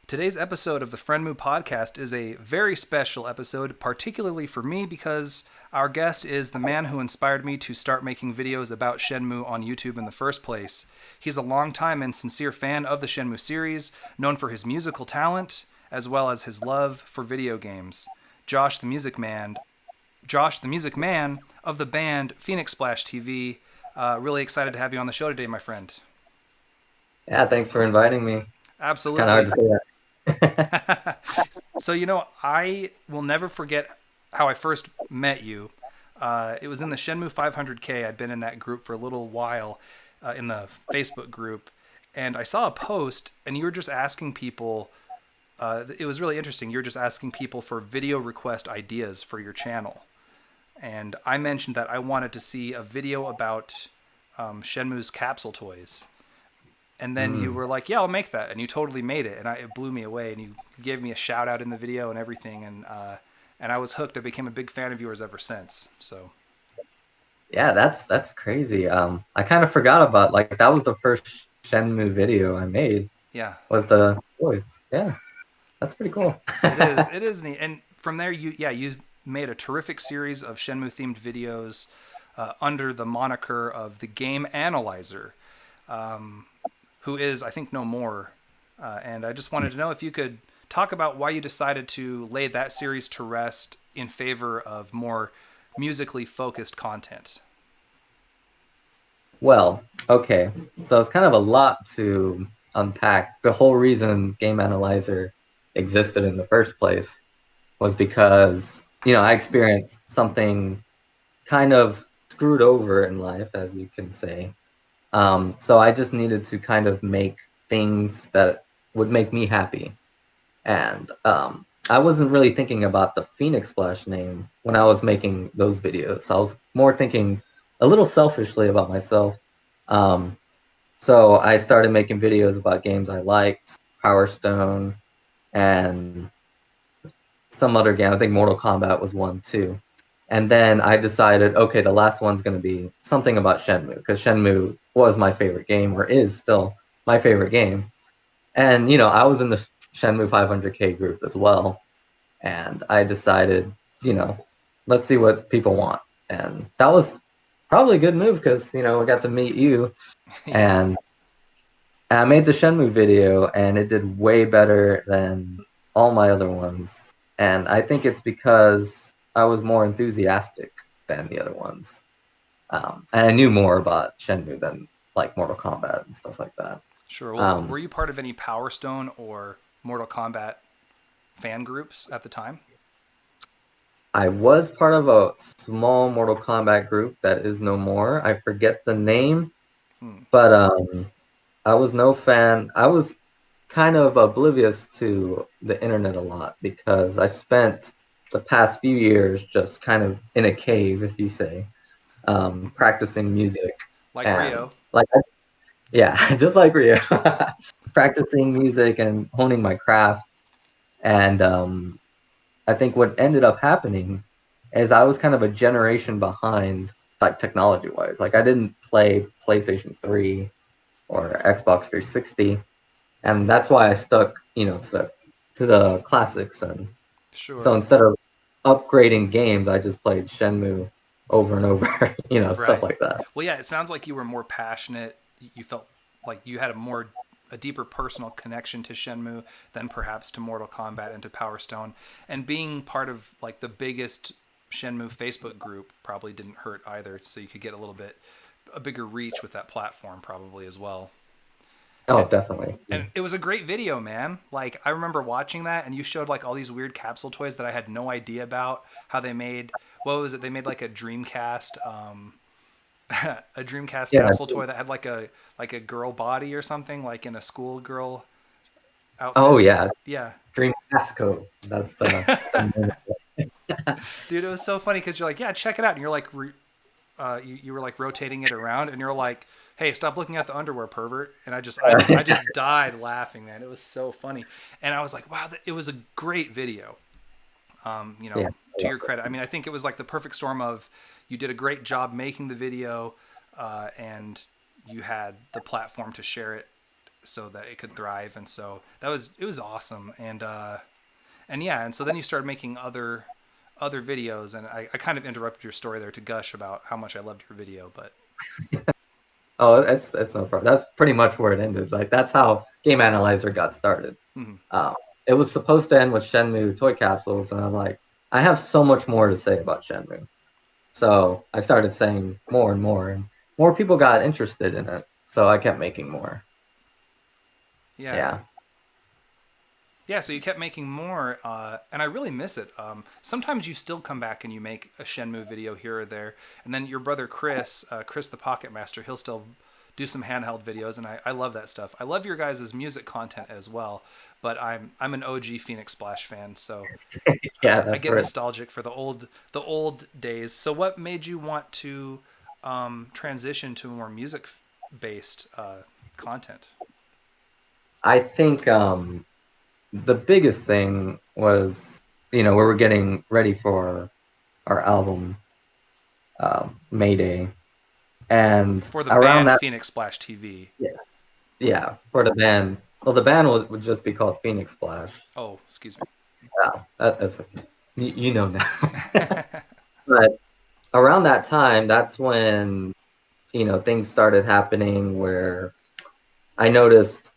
Today's episode of the FriendmueCast podcast is a very special episode, particularly for me because our guest is the man who inspired me to start making videos about Shenmue on YouTube in the first place. He's a longtime and sincere fan of the Shenmue series, known for his musical talent, as well as his love for video games. Josh the Music Man of the band Phoenix Splash TV. Really excited to have you on the show today, my friend. Yeah, thanks for inviting me. Absolutely. Kind of hard to say that. So, I will never forget how I first met you. It was in the Shenmue 500K. I'd been in that group for a little while, in the Facebook group, and I saw a post, and you were just asking people, it was really interesting. You were just asking people for video request ideas for your channel. And I mentioned that I wanted to see a video about Shenmue's capsule toys. And then you were like, yeah, I'll make that. And you totally made it. And it blew me away. And you gave me a shout out in the video and everything. And I was hooked. I became a big fan of yours ever since. So. Yeah, that's crazy. I kind of forgot about, like, that was the first Shenmue video I made. Yeah. Was the voice. Yeah, that's pretty cool. It is neat. And from there, you made a terrific series of Shenmue themed videos under the moniker of the Game Analyzer. Who is, I think, no more. And I just wanted to know if you could talk about why you decided to lay that series to rest in favor of more musically focused content. Well, okay. So it's kind of a lot to unpack. The whole reason Game Analyzer existed in the first place was because, I experienced something kind of screwed over in life, as you can say. So I just needed to kind of make things that would make me happy. And I wasn't really thinking about the Phoenix Splash name when I was making those videos. I was more thinking a little selfishly about myself. So I started making videos about games I liked, Power Stone, and some other game. I think Mortal Kombat was one too. And then I decided, okay, the last one's going to be something about Shenmue, because Shenmue was my favorite game, or is still my favorite game. And, I was in the Shenmue 500K group as well. And I decided, let's see what people want. And that was probably a good move because, I got to meet you. Yeah. And I made the Shenmue video, and it did way better than all my other ones. And I think it's because I was more enthusiastic than the other ones. And I knew more about Shenmue than, like, Mortal Kombat and stuff like that. Sure. Well, were you part of any Power Stone or Mortal Kombat fan groups at the time? I was part of a small Mortal Kombat group that is no more. I forget the name, but I was no fan. I was kind of oblivious to the internet a lot because I spent the past few years just kind of in a cave, if you say, practicing music. Like and, Rio. Yeah, just like Rio. Practicing music and honing my craft. And I think what ended up happening is I was kind of a generation behind, like, technology-wise. Like, I didn't play PlayStation 3 or Xbox 360. And that's why I stuck, to the classics. And Sure. so instead of upgrading games, I just played Shenmue over and over, Right. stuff like that. Well, yeah, it sounds like you were more passionate. You felt like you had a deeper personal connection to Shenmue than perhaps to Mortal Kombat and to Power Stone. And being part of, like, the biggest Shenmue Facebook group probably didn't hurt either. So you could get a bigger reach with that platform probably as well. Oh, definitely. And it was a great video, man. Like, I remember watching that, and you showed, like, all these weird capsule toys that I had no idea about how they made. What was it? They made, like, a Dreamcast, capsule toy that had like a girl body or something, like in a schoolgirl outfit. Oh, yeah. Yeah. Dream Pasco. That's Dude, it was so funny because you're like, yeah, check it out, and you're like, you were like rotating it around, and you're like, hey, stop looking at the underwear, pervert. And I just died laughing, man. It was so funny. And I was like, wow, it was a great video. To your credit. I mean, I think it was like the perfect storm of you did a great job making the video, and you had the platform to share it so that it could thrive. And so it was awesome. And yeah, and so then you started making other videos, and I kind of interrupted your story there to gush about how much I loved your video, but Oh, it's no problem. That's pretty much where it ended. Like that's how Game Analyzer got started. mhm. Um, it was supposed to end with Shenmue toy capsules, and I'm like, I have so much more to say about Shenmue. So I started saying more and more people got interested in it. So I kept making more. Yeah. Yeah. Yeah, so you kept making more, and I really miss it. Sometimes you still come back and you make a Shenmue video here or there, and then your brother Chris, Chris the Pocket Master, he'll still do some handheld videos, and I love that stuff. I love your guys' music content as well, but I'm an OG Phoenix Splash fan, so Yeah, I that's get right. nostalgic for the old days. So what made you want to transition to more music based content? I think the biggest thing was, we were getting ready for our album, Mayday, and For the around band that, Phoenix Splash TV. yeah, yeah, for the band. Well, the band would just be called Phoenix Splash. Oh, excuse me. Yeah, that's okay. You know now. But around that time, that's when things started happening where I noticed,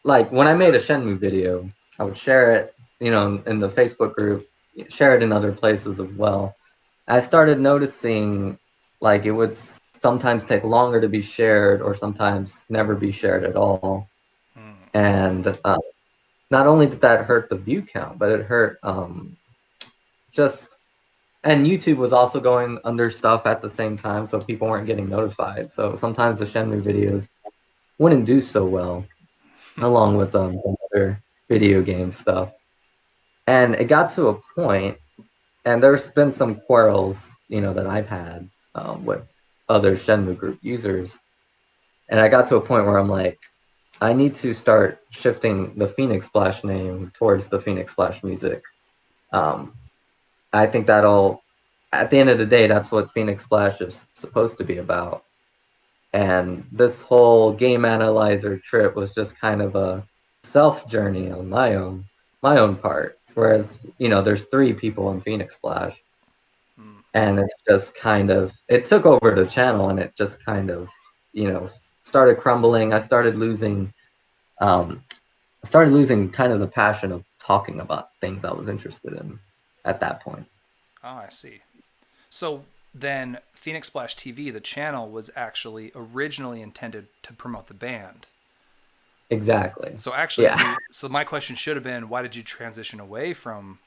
like when I made a Shenmue video, I would share it, in the Facebook group, share it in other places as well. I started noticing like it would sometimes take longer to be shared or sometimes never be shared at all. Mm. And not only did that hurt the view count, but it hurt just, and YouTube was also going under stuff at the same time, so people weren't getting notified. So sometimes the Shenmue videos wouldn't do so well, along with other video game stuff. And it got to a point, and there's been some quarrels, that I've had with other Shenmue group users. And I got to a point where I'm like, I need to start shifting the Phoenix Splash name towards the Phoenix Splash music. Um, I think that'll, at the end of the day, that's what Phoenix Splash is supposed to be about. And this whole game analyzer trip was just kind of a self journey on my own part. Whereas, there's three people in Phoenix Splash, Mm. and it's just kind of it took over the channel, and it just kind of, you know, started crumbling. Um, I started losing kind of the passion of talking about things I was interested in at that point. Oh, I see. So then Phoenix Splash TV, the channel, was actually originally intended to promote the band. Exactly. So actually, Yeah. so my question should have been, why did you transition away from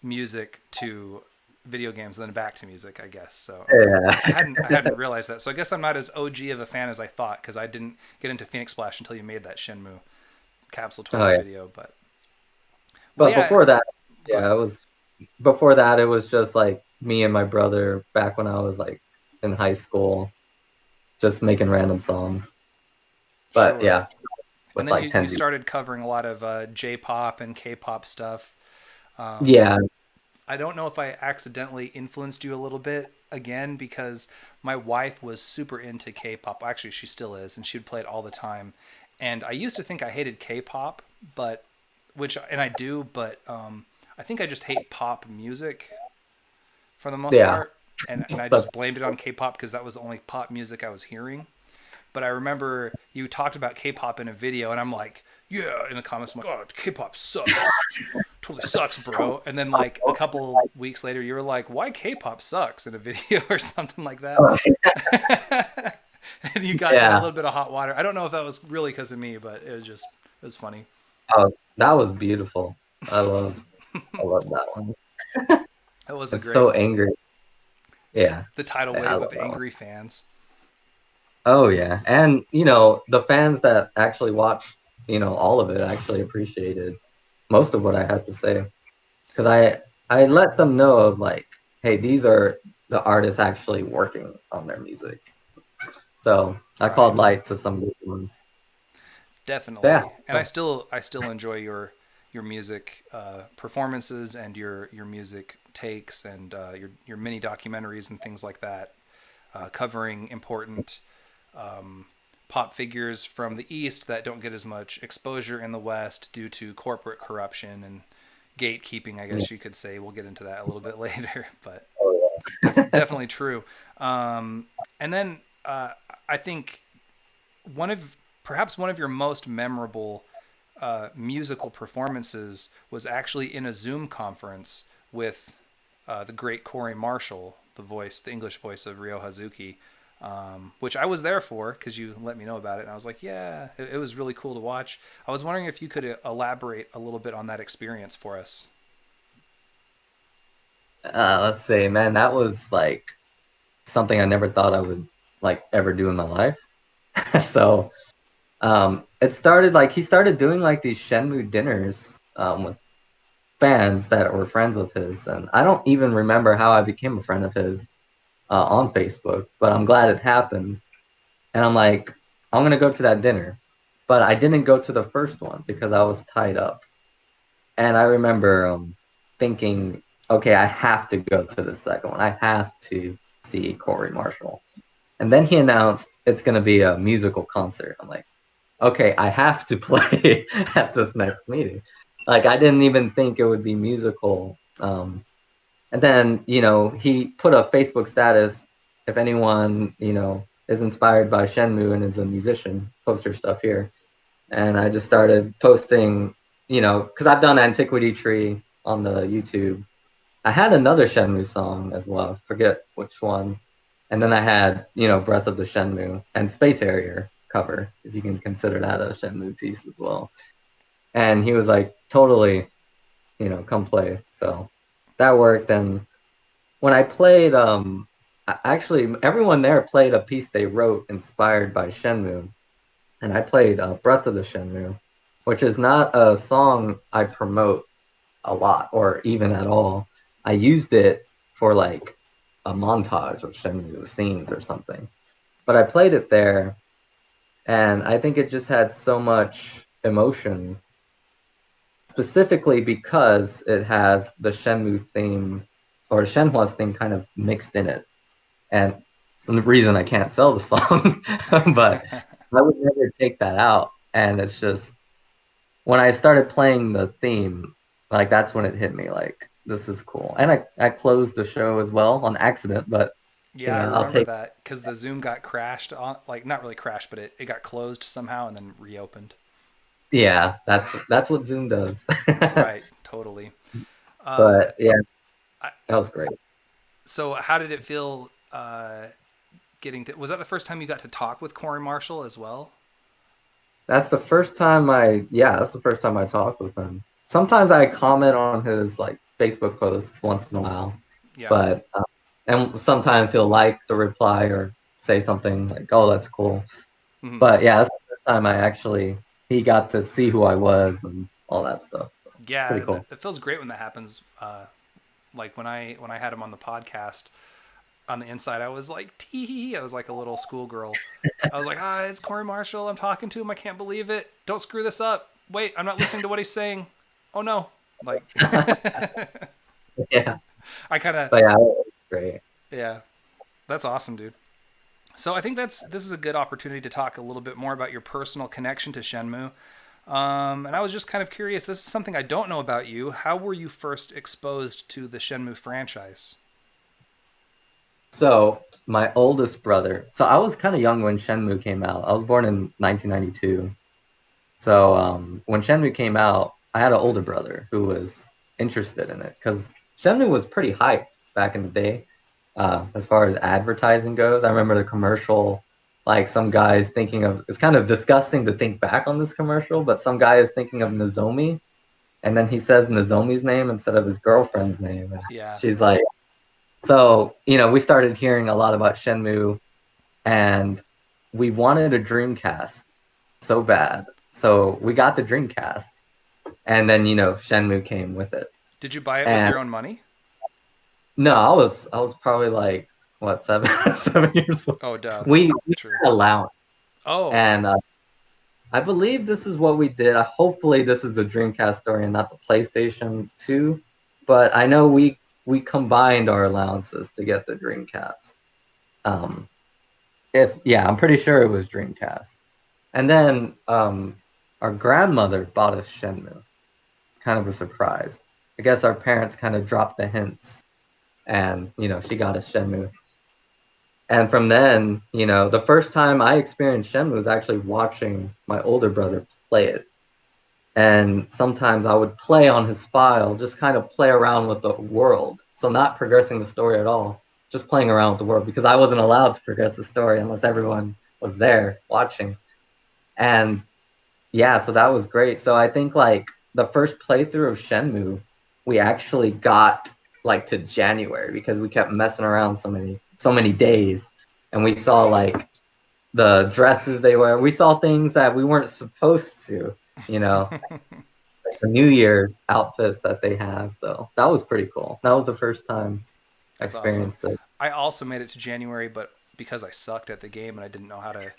music to video games and then back to music? I guess so. Okay, Yeah. I hadn't realized that. So I guess I'm not as OG of a fan as I thought because I didn't get into Phoenix Splash until you made that Shenmue Capsule Oh Toys yeah. video. But well, But yeah. before that, Go yeah, ahead. it was before that it was just like me and my brother back when I was like in high school, just making random songs. But Sure. yeah, And with then like you 10 views. started covering a lot of J-pop and K-pop stuff. Um, Yeah. I don't know if I accidentally influenced you a little bit again because my wife was super into K-pop. Actually, she still is, and she would play it all the time. And I used to think I hated K-pop, but and I do, but I think I just hate pop music for the most Yeah. part, and I But just blamed it on K-pop because that was the only pop music I was hearing. But I remember you talked about K-pop in a video, and I'm like, yeah, in the comments, I'm like, oh, K-pop sucks, totally sucks, bro. And then like a couple weeks later, you were like, why K-pop sucks in a video or something like that. And you got in a yeah. little bit of hot water. I don't know if that was really because of me, but it was funny. Oh, that was beautiful. I love that one. That was a It's great so one. angry. Yeah. The tidal Yeah, I wave love of that one. angry fans. Oh yeah. And the fans that actually watched, all of it actually appreciated most of what I had to say. Because I let them know of like, hey, these are the artists actually working on their music. So I Right. called light to some good ones. Yeah. Definitely. And I still enjoy your music performances and your music takes and your mini documentaries and things like that, covering important pop figures from the East that don't get as much exposure in the West due to corporate corruption and gatekeeping, I Yeah. guess you could say. We'll get into that a little bit later, but Oh, yeah. definitely true. And then I think perhaps one of your most memorable musical performances was actually in a Zoom conference with the great Corey Marshall, the English voice of Ryo Hazuki, which I was there for because you let me know about it, and I was like, yeah, it was really cool to watch. I was wondering if you could elaborate a little bit on that experience for us. Let's see, man, that was like something I never thought I would like ever do in my life. So it started like he started doing like these Shenmue dinners with fans that were friends with his, and I don't even remember how I became a friend of his on Facebook, but I'm glad it happened. And I'm like, I'm gonna go to that dinner, but I didn't go to the first one because I was tied up. And I remember thinking, okay, I have to go to the second one. I have to see Corey Marshall. And then he announced it's gonna be a musical concert. I'm like, okay, I have to play at this next meeting. Like I didn't even think it would be musical. And then, he put a Facebook status if anyone, is inspired by Shenmue and is a musician, post your stuff here. And I just started posting, because I've done Antiquity Tree on the YouTube. I had another Shenmue song as well, I forget which one. And then I had, Breath of the Shenmue and Space Harrier cover, if you can consider that a Shenmue piece as well. And he was like, totally, come play. So that worked. And when I played, actually, everyone there played a piece they wrote inspired by Shenmue. And I played Breath of the Shenmue, which is not a song I promote a lot or even at all. I used it for like a montage of Shenmue scenes or something. But I played it there, and I think it just had so much emotion, specifically because it has the Shenmue theme or Shenhua's theme kind of mixed in it. And some reason I can't sell the song, but I would never take that out. And it's just when I started playing the theme, like that's when it hit me like this is cool. And I closed the show as well on accident, but Yeah, I I'll remember take. that because the Zoom got crashed on, like not really crashed, but it got closed somehow and then reopened. Yeah, that's what Zoom does. Right, totally. Uh, But yeah, I, that was great. so how did it feel getting to? Was that the first time you got to talk with Corey Marshall as well? That's the first time I talked with him. Sometimes I comment on his like Facebook posts once in a while, Yeah. but and sometimes he'll like the reply or say something like, "Oh, that's cool." Hmm. But yeah, that's the first time he got to see who I was and all that stuff. So pretty Yeah, cool. it feels great when that happens. Like when I had him on the podcast, on the inside, I was like, tee hee hee. I was like a little schoolgirl. I was like, hi, it's Corey Marshall. I'm talking to him. I can't believe it. Don't screw this up. Wait, I'm not listening to what he's saying. Oh no. Like, Yeah, I kind of, but yeah, it was great. yeah, that's awesome, dude. So I think this is a good opportunity to talk a little bit more about your personal connection to Shenmue. And I was just kind of curious. This is something I don't know about you. How were you first exposed to the Shenmue franchise? So my oldest brother. So I was kind of young when Shenmue came out. I was born in 1992. So when Shenmue came out, I had an older brother who was interested in it because Shenmue was pretty hyped back in the day as far as advertising goes. I remember the commercial, like some guys thinking of, it's kind of disgusting to think back on this commercial, but some guy is thinking of Nozomi, and then he says Nozomi's name instead of his girlfriend's name. Yeah. She's like, so, we started hearing a lot about Shenmue, and we wanted a Dreamcast so bad. So we got the Dreamcast, and then Shenmue came with it. Did you buy it with And your own money? no, I was probably like what 7 years old. Oh, duh. We True. had allowance, Oh, and I believe this is what we did. Hopefully, this is the Dreamcast story and not the PlayStation 2. But I know we combined our allowances to get the Dreamcast. Um, if yeah, I'm pretty sure it was Dreamcast. And then our grandmother bought us Shenmue, kind of a surprise. I guess our parents kind of dropped the hints, and she got us Shenmue. And from then, the first time I experienced Shenmue was actually watching my older brother play it. And sometimes I would play on his file, just kind of play around with the world. So not progressing the story at all, just playing around with the world because I wasn't allowed to progress the story unless everyone was there watching. And yeah, so that was great. So I think like the first playthrough of Shenmue, we actually got like to January because we kept messing around so many days, and we saw like the dresses they wear. We saw things that we weren't supposed to, you know, like the New Year's outfits that they have. So that was pretty cool. That was the first time I That's awesome. experienced it. I also made it to January, but because I sucked at the game and I didn't know how to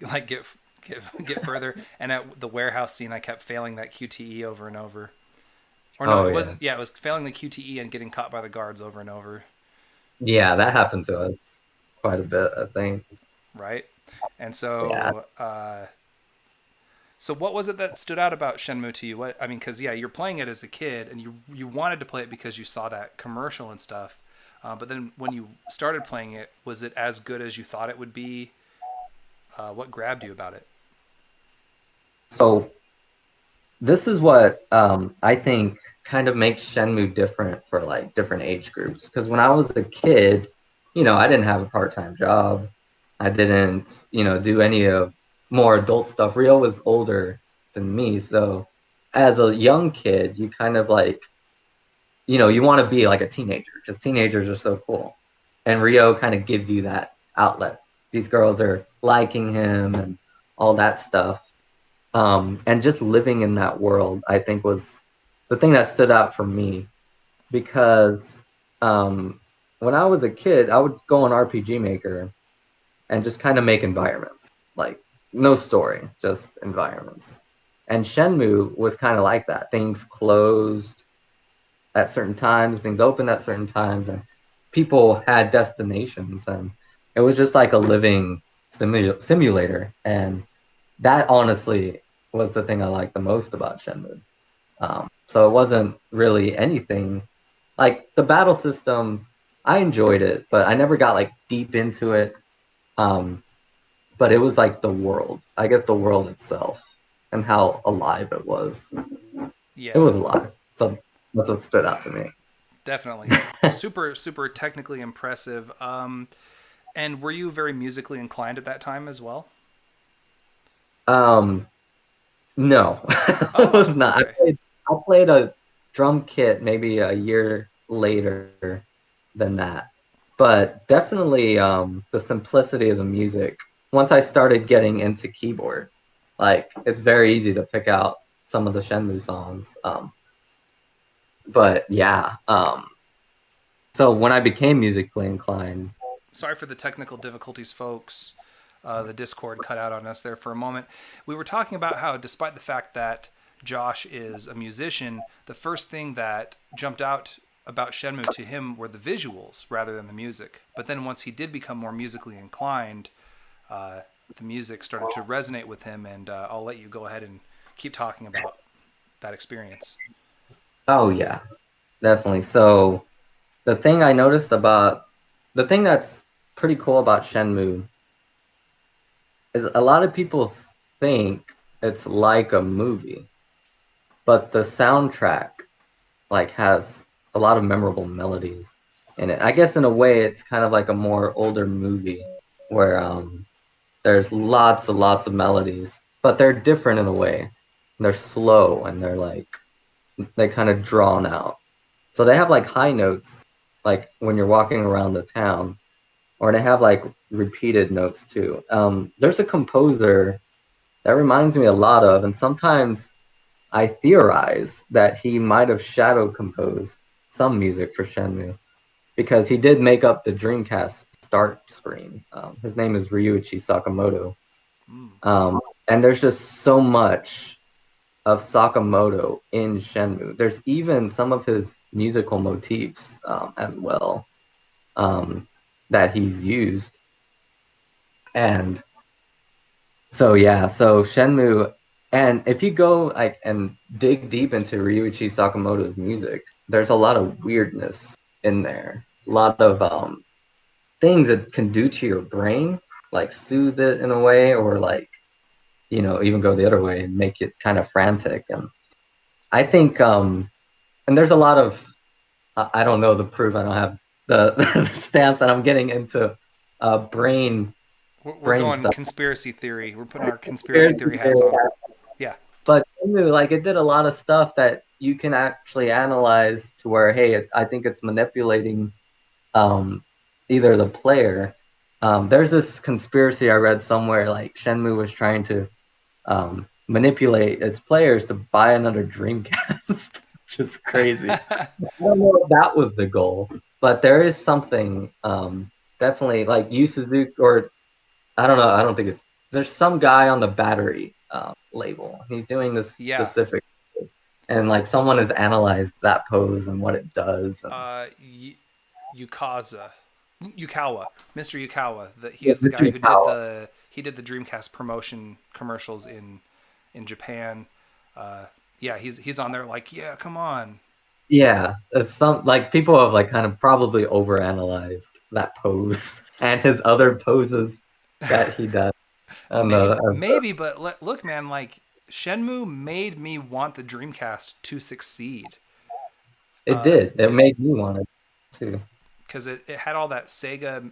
like get further, and at the warehouse scene, I kept failing that QTE over and over. Or no, Oh it yeah, wasn't. Yeah, it was failing the QTE and getting caught by the guards over and over. yeah, So, that happened to us quite a bit, I think. right, and Yeah. so what was it that stood out about Shenmue to you? What I mean, because yeah, you're playing it as a kid, and you wanted to play it because you saw that commercial and stuff. But then when you started playing it, was it as good as you thought it would be? What grabbed you about it? So this is what I think kind of makes Shenmue different for like different age groups. Because when I was a kid, I didn't have a part-time job. I didn't, do any of more adult stuff. Rio was older than me, so as a young kid, you kind of like, you want to be like a teenager because teenagers are so cool. And Rio kind of gives you that outlet. These girls are liking him and all that stuff. And just living in that world, I think, was the thing that stood out for me because um, when I was a kid, I would go on RPG Maker and just kind of make environments, like no story, just environments. And Shenmue was kind of like that. Things closed at certain times, things opened at certain times, and people had destinations, and it was just like a living simulator. And that honestly was the thing I liked the most about Shenmue. So it wasn't really anything like the battle system. I enjoyed it, but I never got like deep into it. Um, but it was like the world, I guess the world itself and how alive it was. It Yeah, was alive. So that's what stood out to me. definitely. Super, super technically impressive. And were you very musically inclined at that time as well? Um, no, I was Oh, not. okay. I played a drum kit maybe a year later than that. But definitely the simplicity of the music. Once I started getting into keyboard, like it's very easy to pick out some of the Shenmue songs. But yeah, so when I became musically inclined, Sorry for the technical difficulties, folks. The Discord cut out on us there for a moment. We were talking about how, despite the fact that Josh is a musician, the first thing that jumped out about Shenmue to him were the visuals rather than the music. But then once he did become more musically inclined, uh, the music started to resonate with him, and I'll let you go ahead and keep talking about that experience. oh yeah, definitely. So the thing that's pretty cool about Shenmue is a lot of people think it's like a movie, but the soundtrack like has a lot of memorable melodies in it. I guess in a way it's kind of like a more older movie where there's lots and lots of melodies, but they're different in a way. They're slow and they're like they kind of drawn out. So they have like high notes like when you're walking around the town, or they have like repeated notes too. There's a composer that reminds me a lot of, and sometimes I theorize that he might have shadow composed some music for Shenmue because he did make up the Dreamcast start screen. His name is Ryuichi Sakamoto. Mm. And there's just so much of Sakamoto in Shenmue. There's even some of his musical motifs as well um, that he's used. And So yeah, so Shenmue, and if you go like and dig deep into Ryuichi Sakamoto's music, there's a lot of weirdness in there. A lot of things it can do to your brain, like soothe it in a way, or like even go the other way and make it kind of frantic. And I think and there's a lot of I don't know the proof. I don't have the, the stamps, and I'm getting into brain We're brain going stuff. conspiracy theory. We're putting our conspiracy theory hats on. Yeah. But like it did a lot of stuff that you can actually analyze to where, hey, I think it's manipulating um, either the player. There's this conspiracy I read somewhere, like Shenmue was trying to manipulate its players to buy another Dreamcast, which is crazy. I don't know if that was the goal, but there is something definitely like Yu Suzuki, or I don't know. I don't think it's there's some guy on the battery label. He's doing this Yeah. specific, and like someone has analyzed that pose and what it does. And Yukaza, Yukawa, Mr. Yukawa. yeah, He's the Mr. guy who did Yukawa. the Dreamcast promotion commercials in Japan. Yeah, he's on there like, yeah, come on. Yeah, it's some like people have like kind of probably overanalyzed that pose and his other poses that he does. And Maybe, but look, man, like Shenmue made me want the Dreamcast to succeed. it did. It It made me want it too. because it had all that Sega.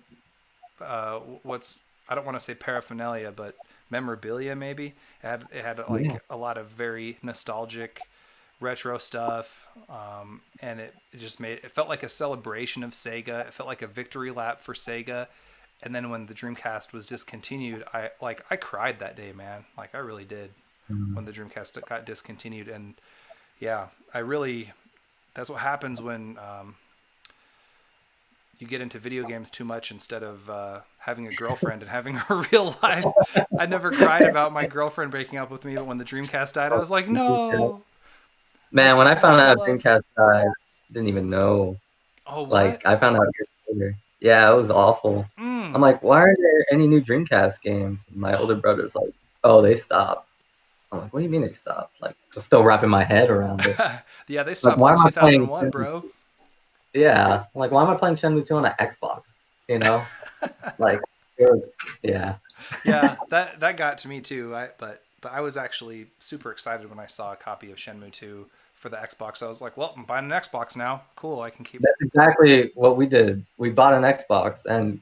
What's I don't want to say paraphernalia, but memorabilia maybe. It had Yeah. like a lot of very nostalgic retro stuff, and it just made it felt like a celebration of Sega. It felt like a victory lap for Sega. And then when the Dreamcast was discontinued, I cried that day, man. Like I really did Mm. when the Dreamcast got discontinued. And yeah, I really that's what happens when you get into video games too much instead of having a girlfriend and having a real life. I never cried about my girlfriend breaking up with me, but when the Dreamcast died, I was like, no, Man, when I my found true out love. Dreamcast died, I didn't even know. Oh, Like what? I found out years later. Yeah, it was awful. I'm Mm. like, why are there any new Dreamcast games? And my older brother's like, oh, they stopped. I'm like, what do you mean they stopped? Like, just still wrapping my head around it. Yeah, they Like, stopped why like am I playing? 2001, bro. Yeah, like why am I playing Shenmue 2 on an Xbox? You know, like, it was, yeah, Yeah, that got to me too. But I was actually super excited when I saw a copy of Shenmue 2 for the Xbox. I was like, well, I'm buying an Xbox now. Cool, I can keep. that's exactly what we did. We bought an Xbox, and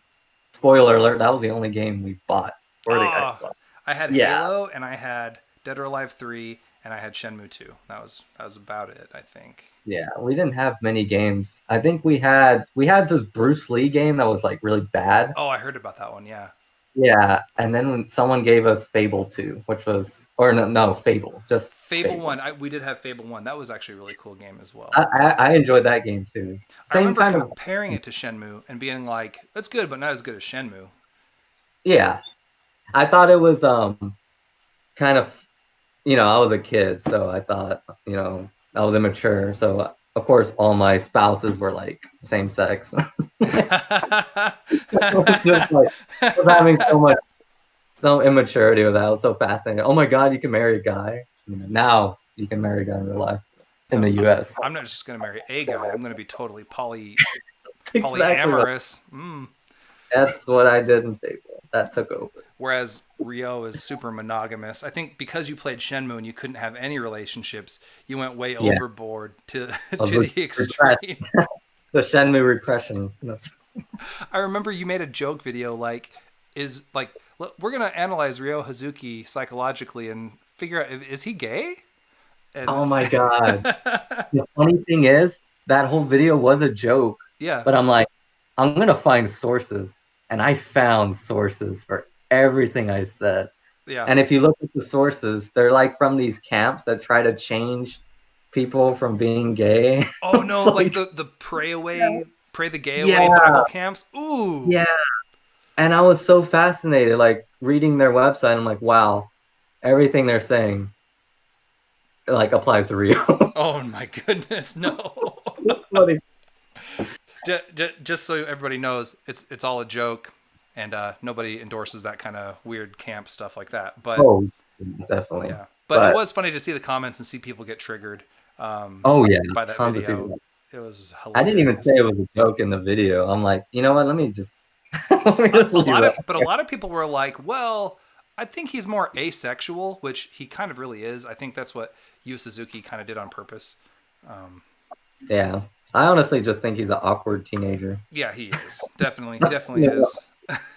spoiler alert, that was the only game we bought for the Ah, Xbox. I had Yeah, Halo and I had Dead or Alive 3 and I had Shenmue 2. That was about it, I think. yeah, we didn't have many games. I think we had this Bruce Lee game that was like really bad. Oh, I heard about that one. Yeah. Yeah, and then when someone gave us Fable 2, which was or no, Fable, just Fable Fable. 1. We did have Fable 1. That was actually a really cool game as well. I enjoyed that game too. I Same remember kind of comparing it to Shenmue and being like, "It's good, but not as good as Shenmue." yeah. I thought it was kind of I was a kid, so I thought I was immature. So of course all my spouses were like same sex. I was just like I was having so immaturity with that. I was so fascinated. Oh my god, you can marry a guy. Now you can marry a guy in real life in No, the U.S. I'm not just gonna marry a guy. I'm gonna be totally Exactly right. polyamorous. Mm. That's what I did in Fable. That took over. Whereas Rio is super monogamous. I think because you played Shenmue and you couldn't have any relationships, you went way Yeah, overboard to of to the extreme. the Shenmue repression. I remember you made a joke video like, is like, we're gonna analyze Ryo Hazuki psychologically and figure out is he gay? And Oh my god. The funny thing is, that whole video was a joke, yeah, but I'm like, I'm gonna find sources, and I found sources for everything I said. yeah. And if you look at the sources, they're like from these camps that try to change people from being gay. Oh It's no, like like, the pray the gay away yeah, Bible camps. Ooh. yeah. And I was so fascinated, like reading their website. I'm like, wow, everything they're saying like applies to Rio. Oh my goodness, no. Funny. Just so everybody knows, it's all a joke. and nobody endorses that kind of weird camp stuff like that. But Oh, definitely. yeah, but it But was funny to see the comments and see people get triggered oh yeah, by that tons of video. people. It was I didn't even say hilarious. it was a joke in the video. I'm like, you know what? Let me just let me just A leave lot of, that. but a lot of people were like, well, I think he's more asexual, which he kind of really is. I think that's what Yu Suzuki kind of did on purpose. Yeah. I honestly just think he's an awkward teenager. Yeah, he is. Definitely. He definitely Yeah, is.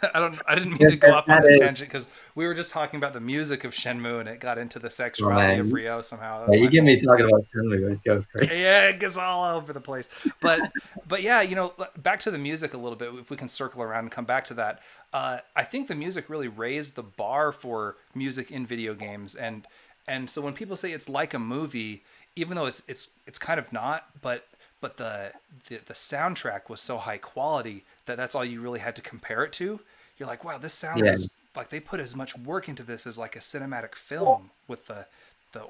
I didn't mean to go that, off on that this is. tangent because we were just talking about the music of Shenmue and it got into the Oh sexuality of man, Ryo somehow. That yeah, was you my get me fault. talking about Shenmue, it goes crazy. Yeah, it gets all over the place. But yeah, back to the music a little bit. If we can circle around and come back to that, I think the music really raised the bar for music in video games, and so when people say it's like a movie, even though it's kind of not, but the soundtrack was so high quality that that's all you really had to compare it to. You're like, wow, this sounds Yeah, as like they put as much work into this as like a cinematic film with the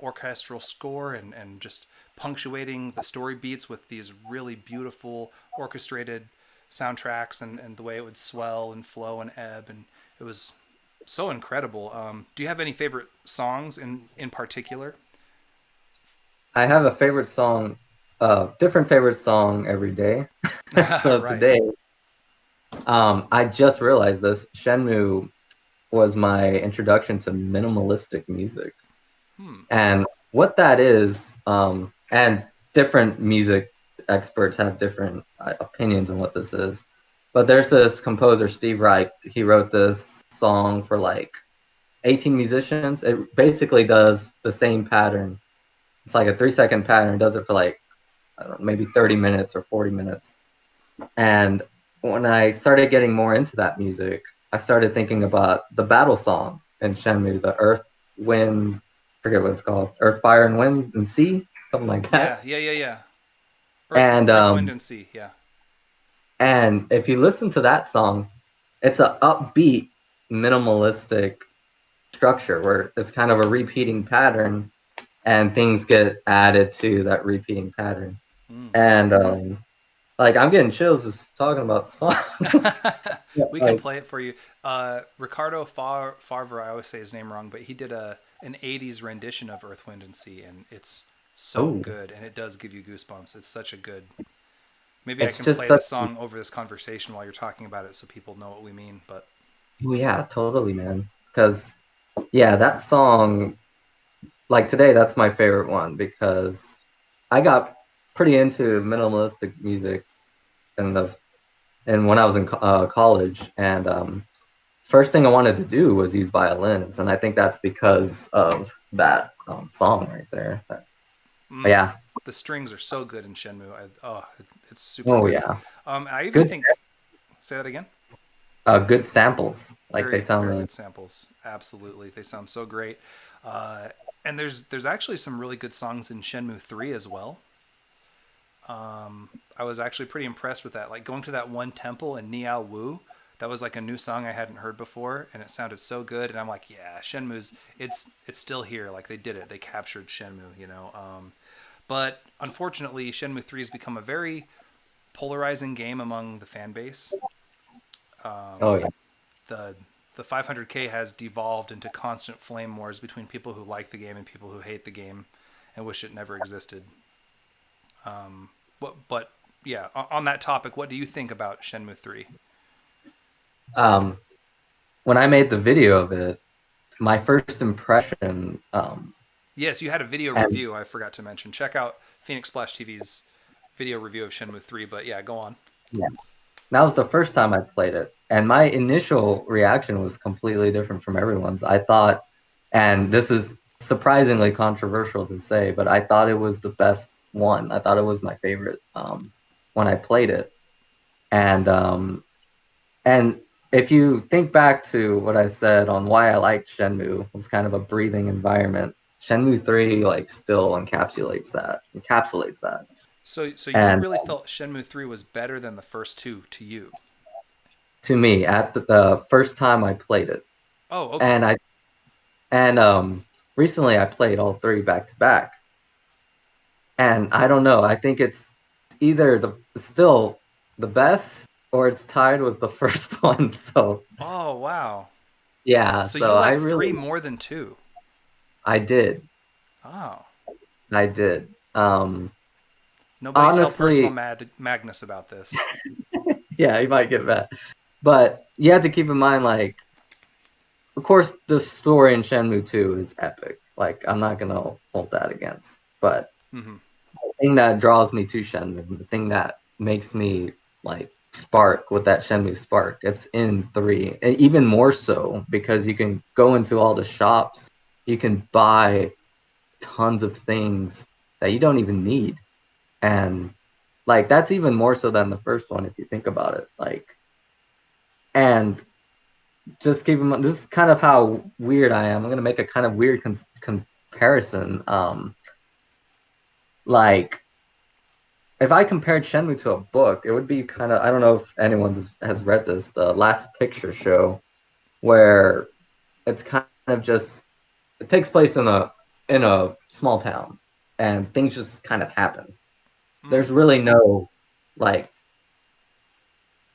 orchestral score and just punctuating the story beats with these really beautiful orchestrated soundtracks and the way it would swell and flow and ebb, and it was so incredible. Do you have any favorite songs in particular? I have a favorite song, different favorite song every day. So Right. today, I just realized this. Shenmue was my introduction to minimalistic music. Hmm. And what that is, and different music experts have different opinions on what this is. But there's this composer, Steve Reich. He wrote this song for like 18 musicians. It basically does the same pattern. It's like a 3 second pattern. It does it for like, I don't know, maybe 30 minutes or 40 minutes. And when I started getting more into that music, I started thinking about the battle song in Shenmue, the Earth, Wind, forget what it's called, Earth, Fire, and Wind and Sea, something like Yeah, that. yeah, yeah, yeah. And Earth, Wind, and Sea. Yeah. and if you listen to that song, it's a upbeat, minimalistic structure where it's kind of a repeating pattern, and things get added to that repeating pattern. Mm. And like I'm getting chills just talking about the song. We can Like, play it for you. Ricardo Farver, I always say his name wrong, but he did an '80s rendition of Earth, Wind, and Sea, and it's so oh, good, and it does give you goosebumps. It's such a good. Maybe I it's can just play the such. song over this conversation while you're talking about it, so people know what we mean. But Oh yeah, totally, man. Because yeah, that song, like today, that's my favorite one because I got pretty into minimalistic music in the and when I was in college, and first thing I wanted to do was use violins, and I think that's because of that song right there. But mm, yeah, the strings are so good in Shenmue. It's super oh good. yeah, I even good, think. Say that again. good samples. Like they Very sound very really. good samples. Absolutely, they sound so great. Uh, and there's actually some really good songs in Shenmue 3 as well. I was actually pretty impressed with that. Like going to that one temple in Niao Wu, that was like a new song I hadn't heard before, and it sounded so good. And I'm like, yeah, Shenmue's it's still here. Like they did it. They captured Shenmue. But unfortunately, Shenmue 3 has become a very polarizing game among the fan base. Oh yeah, The the 500K has devolved into constant flame wars between people who like the game and people who hate the game and wish it never existed. But yeah, on that topic, what do you think about Shenmue 3? um, when I made the video of it, my first impression, Yes, you had a video and review. I forgot to mention. Check out Phoenix Splash TV's video review of Shenmue 3. But yeah, go on. yeah, that was the first time I played it, and my initial reaction was completely different from everyone's. I thought, and this is surprisingly controversial to say, but I thought it was the best one. I thought it was my favorite when I played it, and and if you think back to what I said on why I liked Shenmue, it was kind of a breathing environment. Shenmue 3 like still encapsulates that. So you And really felt Shenmue 3 was better than the first two to you? to me, at the first time I played it, Oh, and okay. I recently I played all three back to back, and I don't know. I think it's either the still the best, or it's tied with the first one. So Oh, wow. yeah, So you so I like three really more than two. I did. Oh. I did. Nobody tell personal Honestly, Magnus about this. yeah, you might get that. But you have to keep in mind, like, of course, the story in Shenmue 2 is epic. Like, I'm not gonna hold that against. But Hmm. the thing that draws me to Shenmue, the thing that makes me like spark with that Shenmue spark, it's in 3, and even more so because you can go into all the shops, you can buy tons of things that you don't even need, and like that's even more so than the first one if you think about it. Like, and just keep in mind, this is kind of how weird I am. I'm gonna make a kind of weird comparison. Like if I compared Shenmue to a book, it would be kind of, I don't know if anyone has read this, the Last Picture Show, where it's kind of just it takes place in a small town and things just kind of happen. There's Mm. really no like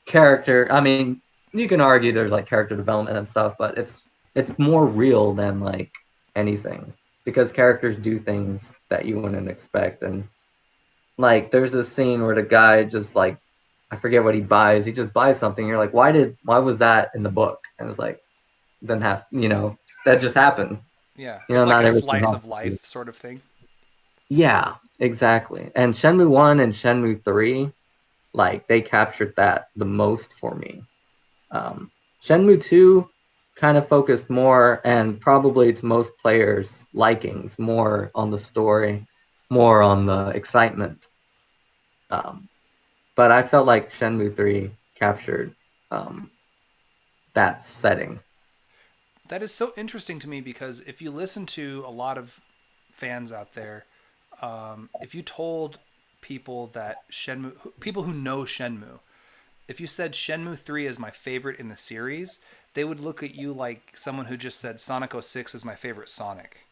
character. I mean, you can argue there's like character development and stuff, but it's more real than like anything because characters do things that you wouldn't expect. And like there's this scene where the guy just like I forget what he buys. He just buys something. You're like, why was that in the book? And it's like, then have that just happened. Yeah. You It's know, like not a everything slice has of to. life sort of thing. Yeah, exactly. And Shenmue 1 and Shenmue 3, like they captured that the most for me. Um, Shenmue 2 kind of focused more, and probably to most players' likings, more on the story, more on the excitement. Um, but I felt like Shenmue 3 captured um, that setting. That is so interesting to me because if you listen to a lot of fans out there, if you told people that Shenmue, people who know Shenmue, if you said Shenmue 3 is my favorite in the series, they would look at you like someone who just said Sonic 06 is my favorite Sonic.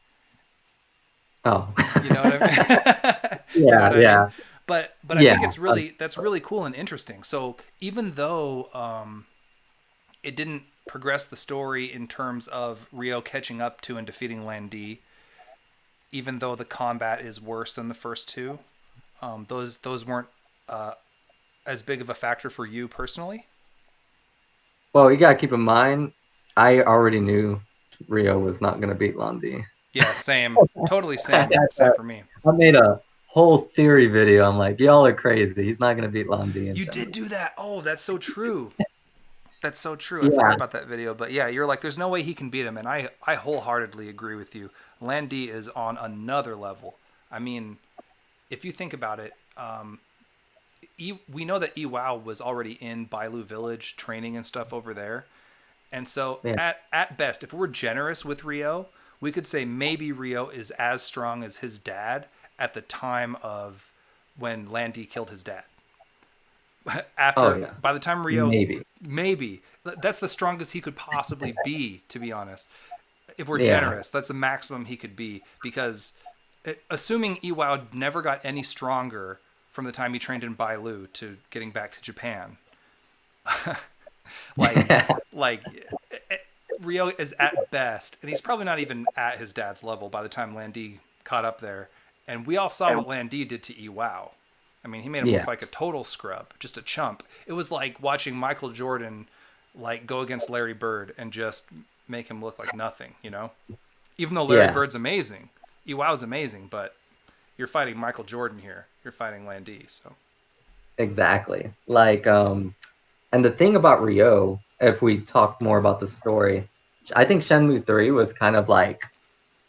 Oh, You know what I mean? You know yeah, what I mean? yeah, But I yeah, think it's really that's really cool and interesting. So even though it didn't progress the story in terms of Rio catching up to and defeating Lan Di, even though the combat is worse than the first two, those weren't uh, as big of a factor for you personally. Well, you gotta keep in mind, I already knew Rio was not gonna beat Londi. Yeah, same, totally same for me. I made a whole theory video. I'm like, y'all are crazy. He's not gonna beat Londi in You did Shenmue. do that. Oh, that's so true. That's so true. I forgot Yeah, about that video, but yeah, you're like, there's no way he can beat him, and I wholeheartedly agree with you. Landy is on another level. I mean, if you think about it, we know that Iwao was already in Bailu Village training and stuff over there, and so yeah. at best, if we're generous with Rio, we could say maybe Rio is as strong as his dad at the time of when Landy killed his dad. Oh After yeah, by the time Rio, maybe. maybe that's the strongest he could possibly be, to be honest. If we're Yeah, generous, that's the maximum he could be because assuming Iwao never got any stronger from the time he trained in Bailu to getting back to Japan, like like Rio is at best, and he's probably not even at his dad's level by the time Landy caught up there. And we all saw what Landy did to Iwao. I mean, he made him yeah, look like a total scrub, just a chump. It was like watching Michael Jordan like go against Larry Bird and just make him look like nothing, you know? Even though Larry yeah. Bird's amazing, Iwao's amazing, but you're fighting Michael Jordan here. You're fighting Landy, so Exactly. Like, and the thing about Rio, if we talk more about the story, I think Shenmue 3 was kind of like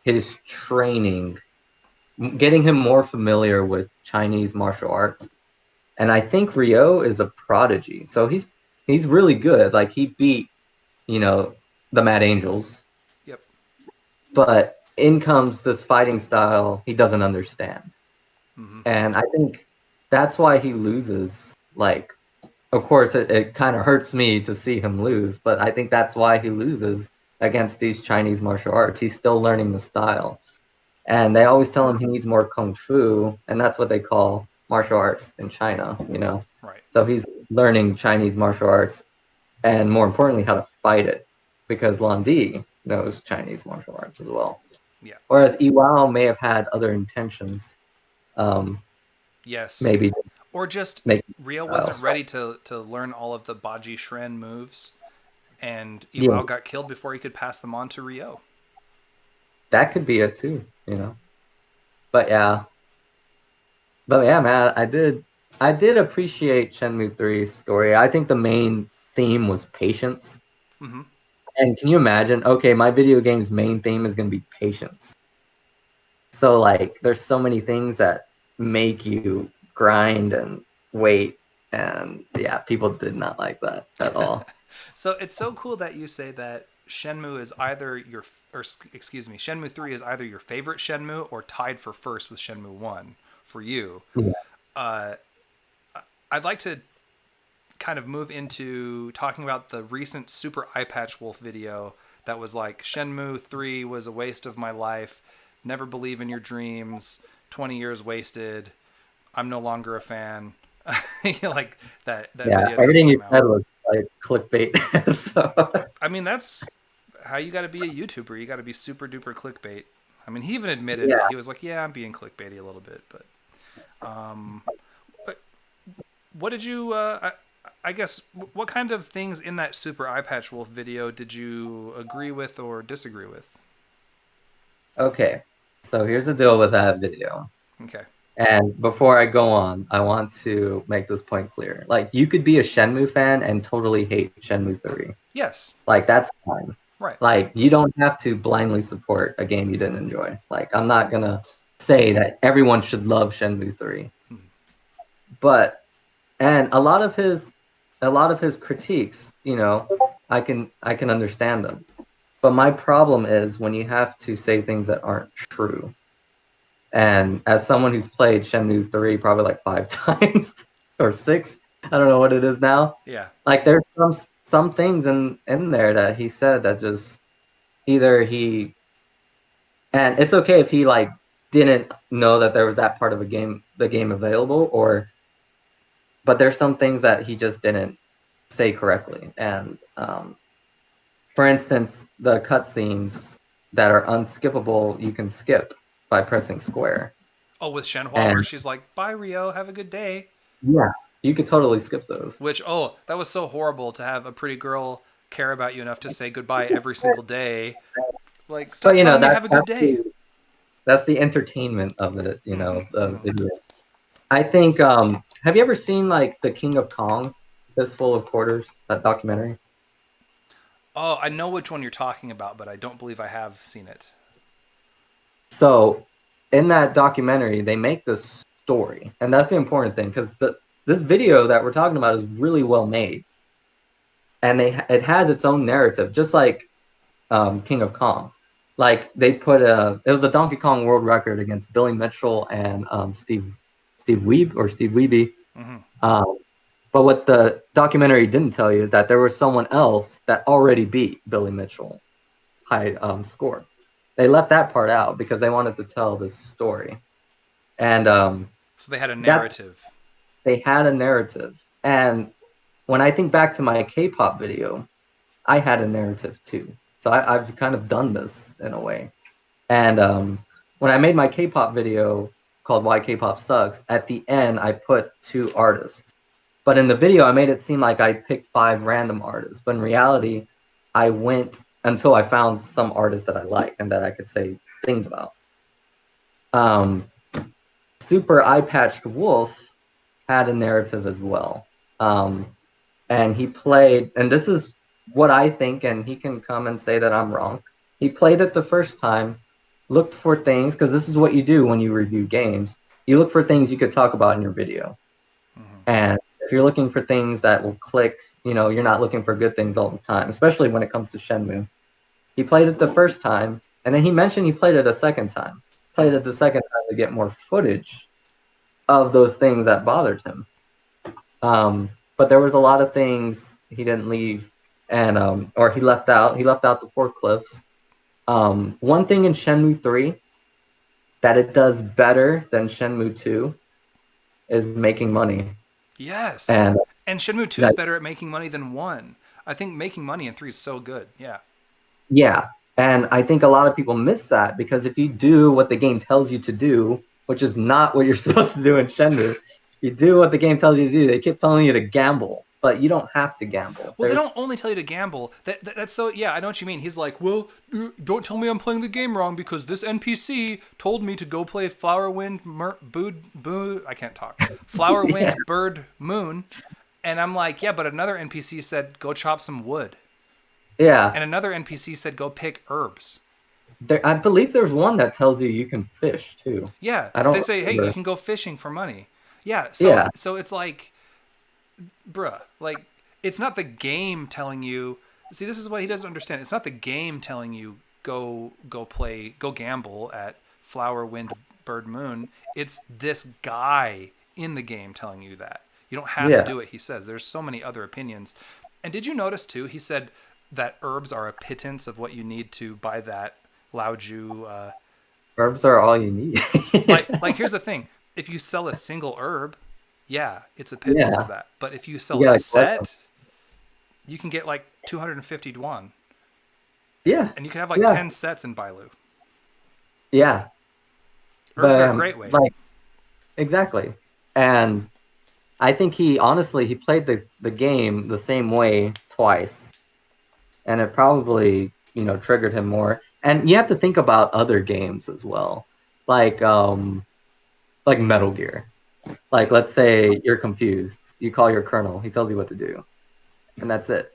his training, getting him more familiar with Chinese martial arts. And I think Rio is a prodigy. So he's really good. Like he beat, you know, the Mad Angels, yep. but in comes this fighting style he doesn't understand. Hmm. And I think that's why he loses. Like, of course, it kind of hurts me to see him lose, but I think that's why he loses against these Chinese martial arts. He's still learning the style. And they always tell him he needs more kung fu, and that's what they call martial arts in China, you know. Right. So he's learning Chinese martial arts, and more importantly, how to fight it, because Lan Di knows Chinese martial arts as well. Yeah. Whereas Iwao may have had other intentions, um, Yes. maybe Or just make Rio style. wasn't ready to learn all of the Baji Shren moves, and Yeah, Iwao got killed before he could pass them on to Rio. that could be it too, you know. But yeah, man, I did appreciate Shenmue 3's story. I think the main theme was patience. Mm-hmm. And can you imagine? Okay, my video game's main theme is gonna be patience. So like, there's so many things that make you grind and wait, and yeah, people did not like that at all. So it's so cool that you say that Shenmue is either your, or excuse me, Shenmue 3 is either your favorite Shenmue or tied for first with Shenmue 1 for you. Yeah, Uh, I'd like to kind of move into talking about the recent Super Eyepatch Wolf video that was like, Shenmue 3 was a waste of my life. Never believe in your dreams. 20 years wasted. I'm no longer a fan. Like that yeah. video that Everything you came out. said was like clickbait. So I mean, that's how you got to be a YouTuber. You got to be super duper clickbait. I mean, he even admitted it. yeah. He was like, "Yeah, I'm being clickbaity a little bit." But what did you? I guess what kind of things in that Super Eyepatch Wolf video did you agree with or disagree with? Okay. So here's the deal with that video. Okay. And before I go on, I want to make this point clear. Like, you could be a Shenmue fan and totally hate Shenmue 3. Yes. Like, that's fine. Right. Like, you don't have to blindly support a game you didn't enjoy. Like, I'm not gonna say that everyone should love Shenmue 3. But and a lot of his critiques, I can understand them. But my problem is when you have to say things that aren't true. And as someone who's played Shenmue 3 probably like 5 times or six, I don't know what it is now. Yeah. Like, there's some things in there that he said that just either he and it's okay if he like didn't know that there was that part of the game available, or but there's some things that he just didn't say correctly. And for instance, the cutscenes that are unskippable, you can skip by pressing square. Oh, with Shenhua, where And she's like, "Bye, Rio. Have a good day." yeah, you could totally skip those. Which, oh, that was so horrible to have a pretty girl care about you enough to say goodbye every single day. Like, But stop telling me have a good that's day. the entertainment of it, Mm-hmm, the mm-hmm. video. I think have you ever seen like The King of Kong, Fistful of Quarters, that documentary? Oh, I know which one you're talking about, but I don't believe I have seen it. So in that documentary, they make this story, and that's the important thing, because this video that we're talking about is really well made, and it has its own narrative, just like King of Kong. Like, they put it was a Donkey Kong world record against Billy Mitchell and Steve Weeby. Mm-hmm. Um, but what the documentary didn't tell you is that there was someone else that already beat Billy Mitchell high score. They left that part out because they wanted to tell this story, and So they had a that narrative. they had a narrative. And when I think back to my K-pop video, I had a narrative too. So I've kind of done this in a way. And when I made my K-pop video called "Why K-pop Sucks," at the end I put 2 artists. But in the video, I made it seem like I picked 5 random artists. But in reality, I went until I found some artists that I liked and that I could say things about. Um, Super Eye Patched Wolf had a narrative as well. And he played, and this is what I think, and he can come and say that I'm wrong. He played it the first time, looked for things, because this is what you do when you review games. You look for things you could talk about in your video. Mm-hmm. And if you're looking for things that will click, you're not looking for good things all the time, especially when it comes to Shenmue. He played it the first time, and then he mentioned he played it a second time. Played it the second time to get more footage of those things that bothered him. But there was a lot of things he didn't leave, and or he left out. He left out the forklifts. One thing in Shenmue 3 that it does better than Shenmue 2 is making money. Yes. And And Shenmue 2 is That, better at making money than 1. I think making money in 3 is so good. Yeah. yeah, and I think a lot of people miss that because if you do what the game tells you to do, which is not what you're supposed to do in Shenmue, you do what the game tells you to do. They keep telling you to gamble, but you don't have to gamble. Well, they don't only tell you to gamble. That's so, yeah, I know what you mean. He's like, well, don't tell me I'm playing the game wrong because this NPC told me to go play Flower Wind I can't talk. Flower Yeah, Wind Bird Moon. And I'm like, yeah, but another NPC said go chop some wood. yeah. And another NPC said go pick herbs. I believe there's one that tells you can fish too. Yeah, I they don't say, hey, you remember. can go fishing for money. Yeah, so Yeah, so it's like, bruh, like it's not the game telling you. See, this is what he doesn't understand. It's not the game telling you go gamble at Flower Wind Bird Moon. It's this guy in the game telling you that. You don't have to yeah. do it, he says. There's so many other opinions. And did you notice too? He said that herbs are a pittance of what you need to buy that Laoju. Herbs are all you need. Like here's the thing: if you sell a single herb, yeah, it's a pittance of Yeah, that. But if you you sell a gotta collect them. set, you can get like 250 yuan, Yeah, and you can have like yeah, 10 sets in Bailu. yeah. Herbs But are a great way. like exactly. And I think he honestly he played the game the same way twice, and it probably triggered him more. And you have to think about other games as well, like like Metal Gear. Like Mm. let's say you're confused, you call your colonel, he tells you what to do, and that's it.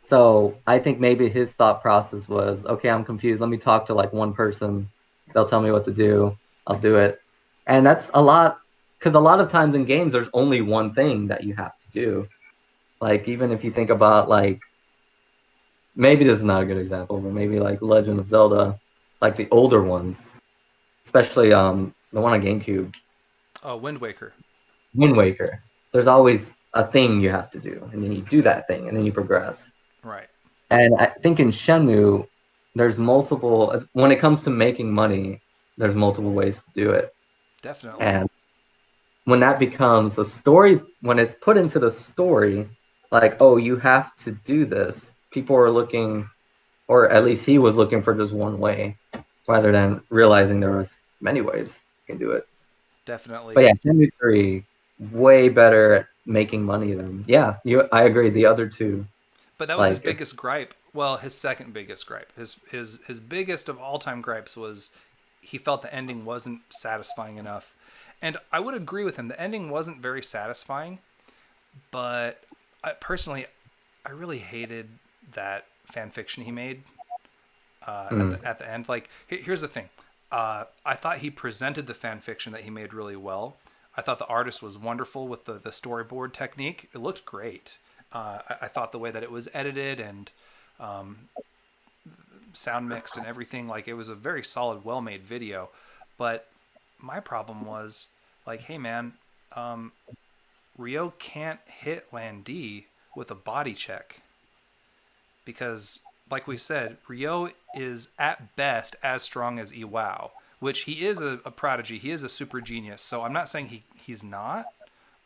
So I think maybe his thought process was, okay, I'm confused. Let me talk to like one person. They'll tell me what to do. I'll do it. And that's a lot because a lot of times in games, there's only one thing that you have to do. Like even if you think about like maybe this is not a good example, but maybe like Legend of Zelda, like the older ones, especially the one on GameCube, Oh, Wind Waker. Wind Waker. There's always a thing you have to do, and then you do that thing, and then you progress. Right. And I think in Shenmue, there's multiple, when it comes to making money, there's multiple ways to do it. Definitely. And when that becomes a story, when it's put into the story, like, oh, you have to do this, people are looking, or at least he was looking for just one way, rather than realizing there was many ways you can do it. But Definitely. yeah, Shenmue 3, way better at making money than, yeah, I agree, the other two, But that was his like, it's, biggest gripe. Well, his second biggest gripe. His biggest of all time gripes was he felt the ending wasn't satisfying enough. And I would agree with him. The ending wasn't very satisfying, but personally, I really hated that fan fiction he made mm, at the end. Like, here's the thing. I thought he presented the fan fiction that he made really well. I thought the artist was wonderful with the storyboard technique. It looked great. I thought the way that it was edited and sound mixed and everything, like it was a very solid, well-made video. But my problem was, like, hey man, Ryo can't hit Lan with a body check because, like we said, Ryo is at best as strong as Iwao, which he is a prodigy. He is a super genius. So I'm not saying he's not,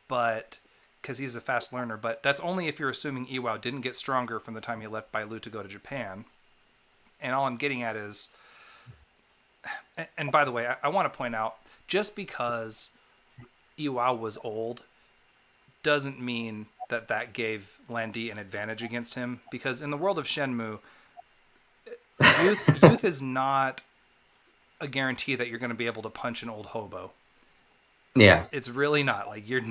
but because he's a fast learner. But that's only if you're assuming Iwao didn't get stronger from the time he left Bailu to go to Japan. And all I'm getting at is, and by the way, I want to point out, just because Iwao was old doesn't mean that gave Landi an advantage against him, because in the world of Shenmue, youth is not a guarantee that you're going to be able to punch an old hobo. yeah. It's really not. Like, you're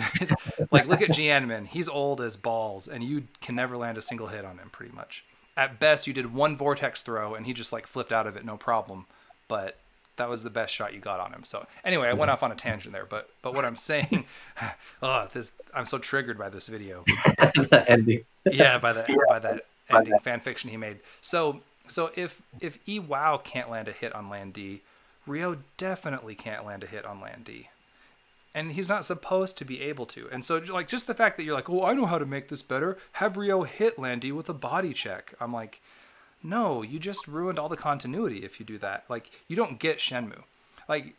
like, look at Jianmin. He's old as balls, and you can never land a single hit on him, pretty much. At best, you did one vortex throw, and he just like flipped out of it, no problem. But that was the best shot you got on him. So anyway, I went off on a tangent there. But what I'm saying, oh, this I'm so triggered by this video. But The ending. yeah, by that ending fan fiction he made. So if Wow can't land a hit on Lan D, Ryo definitely can't land a hit on Lan D. And he's not supposed to be able to. And so, like, just the fact that you're like, oh, I know how to make this better. Have Ryo hit Landy with a body check. I'm like, no, you just ruined all the continuity if you do that. Like, you don't get Shenmue. Like,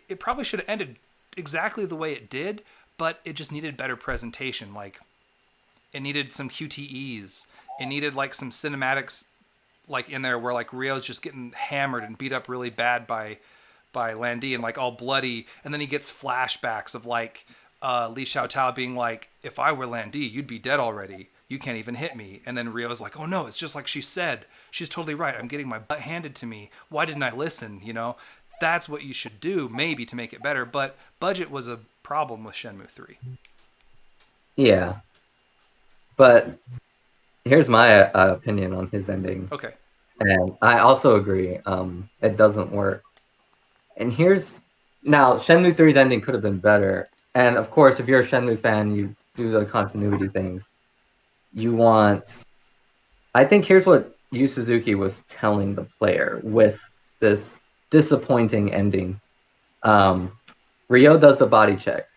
it probably should have ended exactly the way it did, but it just needed better presentation. Like, It needed some QTEs. It needed like some cinematics like in there where like Rio's just getting hammered and beat up really bad by Landy and like all bloody, and then he gets flashbacks of like Li Xiaotao being like, "If I were Landy, you'd be dead already. You can't even hit me." And then Rio's like, "Oh no, it's just like she said. She's totally right. I'm getting my butt handed to me. Why didn't I listen?" You know, that's what you should do maybe to make it better. But budget was a problem with Shenmue 3. Yeah, but here's my opinion on his ending, Okay. and I also agree. It doesn't work. And here's now Shenmue 3's ending could have been better. And of course, if you're a Shenmue fan, you do the continuity things. You want. I think here's what Yu Suzuki was telling the player with this disappointing ending. Um, Ryo does the body check,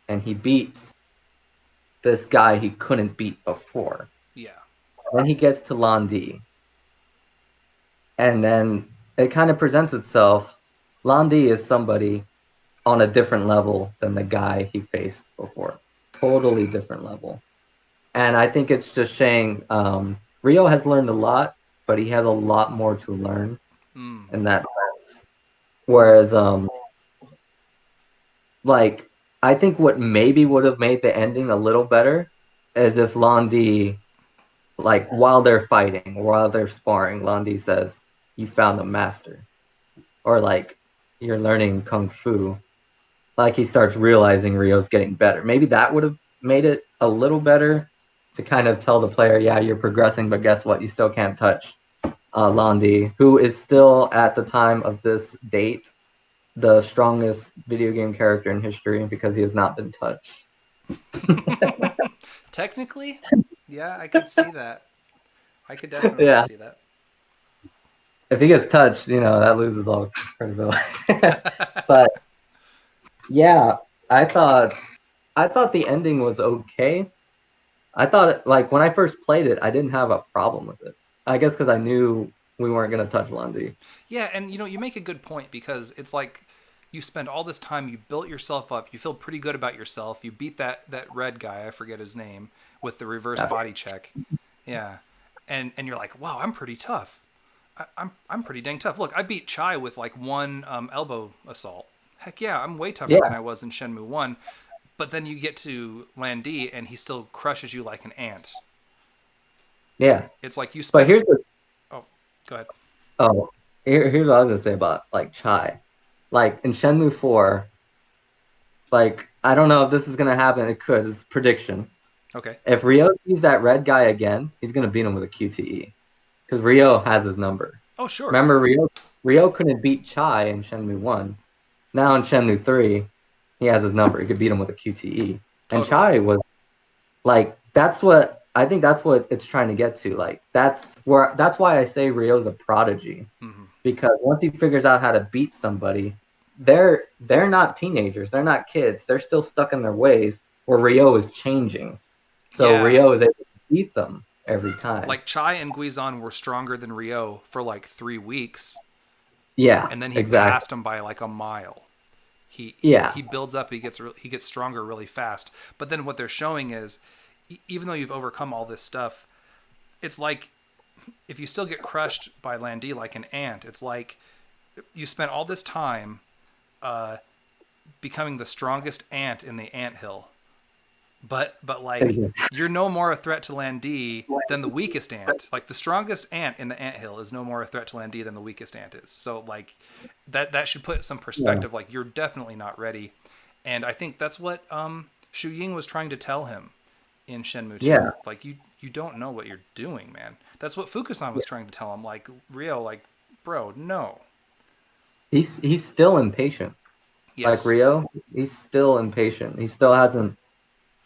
and he beats this guy he couldn't beat before. Yeah. Then he gets to Landi, and then it kind of presents itself. Landi is somebody on a different level than the guy he faced before. Totally different level. And I think it's just saying Ryo has learned a lot, but he has a lot more to learn in that sense. Whereas, like, I think what maybe would have made the ending a little better is if Londi, like, while they're fighting, while they're sparring, Londi says, "You found a master." Or, like, "You're learning Kung Fu." Like, he starts realizing Ryo's getting better. Maybe that would have made it a little better to kind of tell the player, yeah, you're progressing, but guess what? You still can't touch Londi, who is still, at the time of this date, the strongest video game character in history because he has not been touched. Technically, yeah, I could see that. I could definitely Yeah, see that. if he gets touched, that loses all credibility. But yeah, I thought the ending was okay. I thought like when I first played it, I didn't have a problem with it. I guess because I knew we weren't gonna touch Lundy. Yeah, and you make a good point because it's like you spend all this time, you built yourself up, you feel pretty good about yourself, you beat that red guy, I forget his name, with the reverse Yeah. body check. Yeah. And you're like, "Wow, I'm pretty tough. I'm pretty dang tough. Look, I beat Chai with like one elbow assault. Heck yeah, I'm way tougher than Yeah, I was in Shenmue 1." But then you get to Landy and he still crushes you like an ant. yeah. It's like you But spent. here's the Oh, go ahead. oh here's what I was gonna say about like Chai. Like in Shenmue 4, like I don't know if this is gonna happen. It could. It's prediction. Okay. If Ryo sees that red guy again, he's gonna beat him with a QTE because Ryo has his number. Oh, sure. Remember, Ryo couldn't beat Chai in Shenmue 1. Now in Shenmue 3, he has his number. He could beat him with a QTE. And Totally. Chai was like, that's what I think that's what it's trying to get to. Like that's why I say Ryo's a prodigy. Mm-hmm. Because once he figures out how to beat somebody, they're not teenagers, they're not kids, they're still stuck in their ways where Ryo is changing. So Yeah. Ryo is able to beat them every time. Like Chai and Guizan were stronger than Ryo for like 3 weeks, Yeah, and then he exactly. passed him by like a mile. He Yeah. builds up. He gets stronger really fast. But then what they're showing is, even though you've overcome all this stuff, it's like if you still get crushed by Landy like an ant, it's like you spent all this time becoming the strongest ant in the anthill. But like you're no more a threat to Landy than the weakest ant. Like the strongest ant in the anthill is no more a threat to Landy than the weakest ant is. So like that should put some Yeah. perspective. Like you're definitely not ready, and I think that's what Shu Ying was trying to tell him in Shenmue 2. Yeah. Like you don't know what you're doing, man. That's what Fukusan was trying to tell him. Like Ryo, like bro, no. He's still impatient. Like Yes. Ryo, he's still impatient. He still hasn't.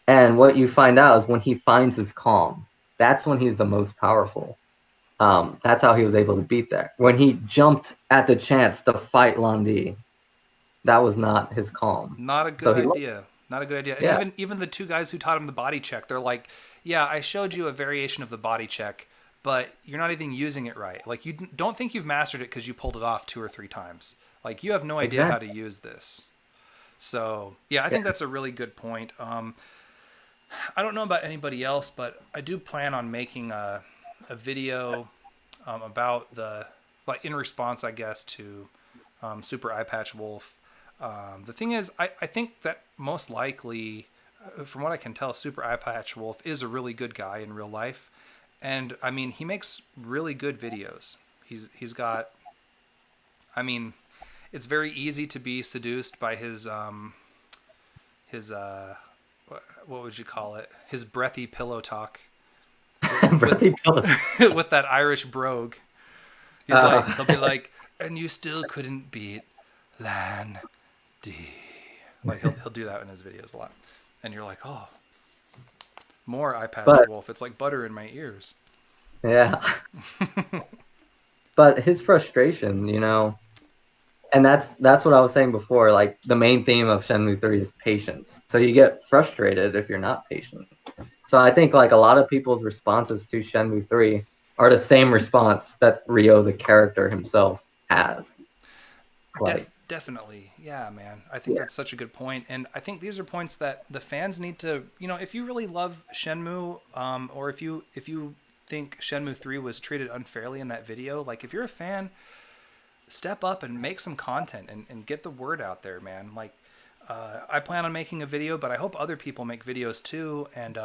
And what you find out is when he finds his calm, that's when he's the most powerful. That's how he was able to beat that. When he jumped at the chance to fight Londi, that was not his calm. Not a good So he, idea. Not a good idea. And yeah, even the two guys who taught him the body check, they're like, "Yeah, I showed you a variation of the body check, but you're not even using it right. Like you don't think you've mastered it because you pulled it off 2 or 3 times. Like you have no idea how to exactly. use this." So yeah, I Yeah, think that's a really good point. I don't know about anybody else, but I do plan on making a video about the, like, in response, I guess, to Super Eyepatch Wolf. The thing is, I think that most likely, from what I can tell, Super Eyepatch Wolf is a really good guy in real life, and I mean, he makes really good videos. He's got, I mean, it's very easy to be seduced by his what would you call it? His breathy pillow talk with Bradley Pillow. with that Irish brogue. He'll be like, and you still couldn't beat Lan D. Like he'll do that in his videos a lot, and you're like, oh, more eye patch but wolf. It's like butter in my ears. yeah, but his frustration, and that's what I was saying before. Like the main theme of Shenmue 3 is patience. So you get frustrated if you're not patient. So I think like a lot of people's responses to Shenmue 3 are the same response that Ryo, the character himself, has. Like, Definitely, yeah, man. I think yeah, that's such a good point, and I think these are points that the fans need to, if you really love Shenmue, or if you think Shenmue 3 was treated unfairly in that video, like if you're a fan, step up and make some content and get the word out there, man. Like, I plan on making a video, but I hope other people make videos too, and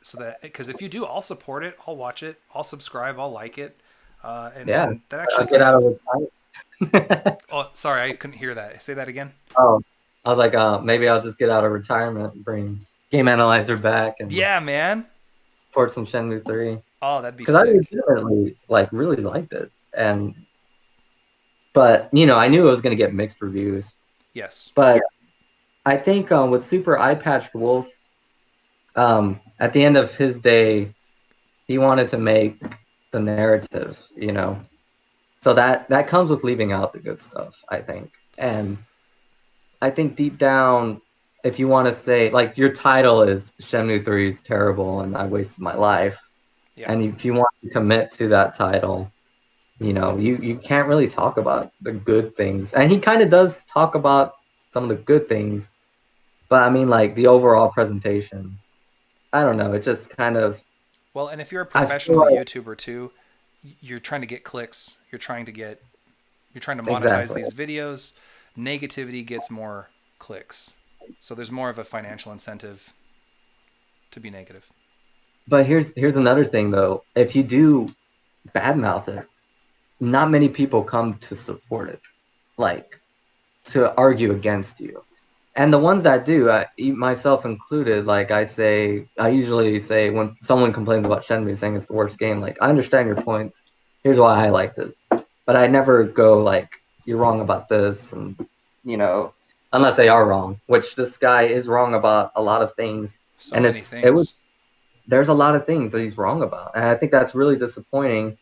so that, because if you do, I'll support it, I'll watch it, I'll subscribe, I'll like it, yeah. and that actually I'll get kind out of. of retirement. Oh, sorry, I couldn't hear that. Say that again. Oh, I was like, maybe I'll just get out of retirement and bring Game Analyzer back and Yeah, man. port some Shenmue 3 Oh, that'd be because I sick. legitimately like really liked it, and but I knew it was gonna get mixed reviews. Yes. But I think with Super Eye Patch Wolf, at the end of his day, he wanted to make the narrative. So that comes with leaving out the good stuff, I think. And I think deep down, if you want to say like your title is Shenmue 3 is terrible and I wasted my life, Yeah. and if you want to commit to that title, you can't really talk about the good things. And he kind of does talk about some of the good things, but I mean like the overall presentation, I don't know, it just kind of Well, and if you're a I feel professional like YouTuber too, you're trying to get clicks. You're trying to monetize exactly. these videos. Negativity gets more clicks. So there's more of a financial incentive to be negative. But here's another thing though. If you do badmouth it, not many people come to support it, like to argue against you. And the ones that do, myself included, like I usually say when someone complains about Shenmue saying it's the worst game, like I understand your points. Here's why I liked it, but I never go like you're wrong about this, and you know, unless they are wrong, which this guy is wrong about a lot of things, So and many it was things. there's a lot of things that he's wrong about, and I think that's really disappointing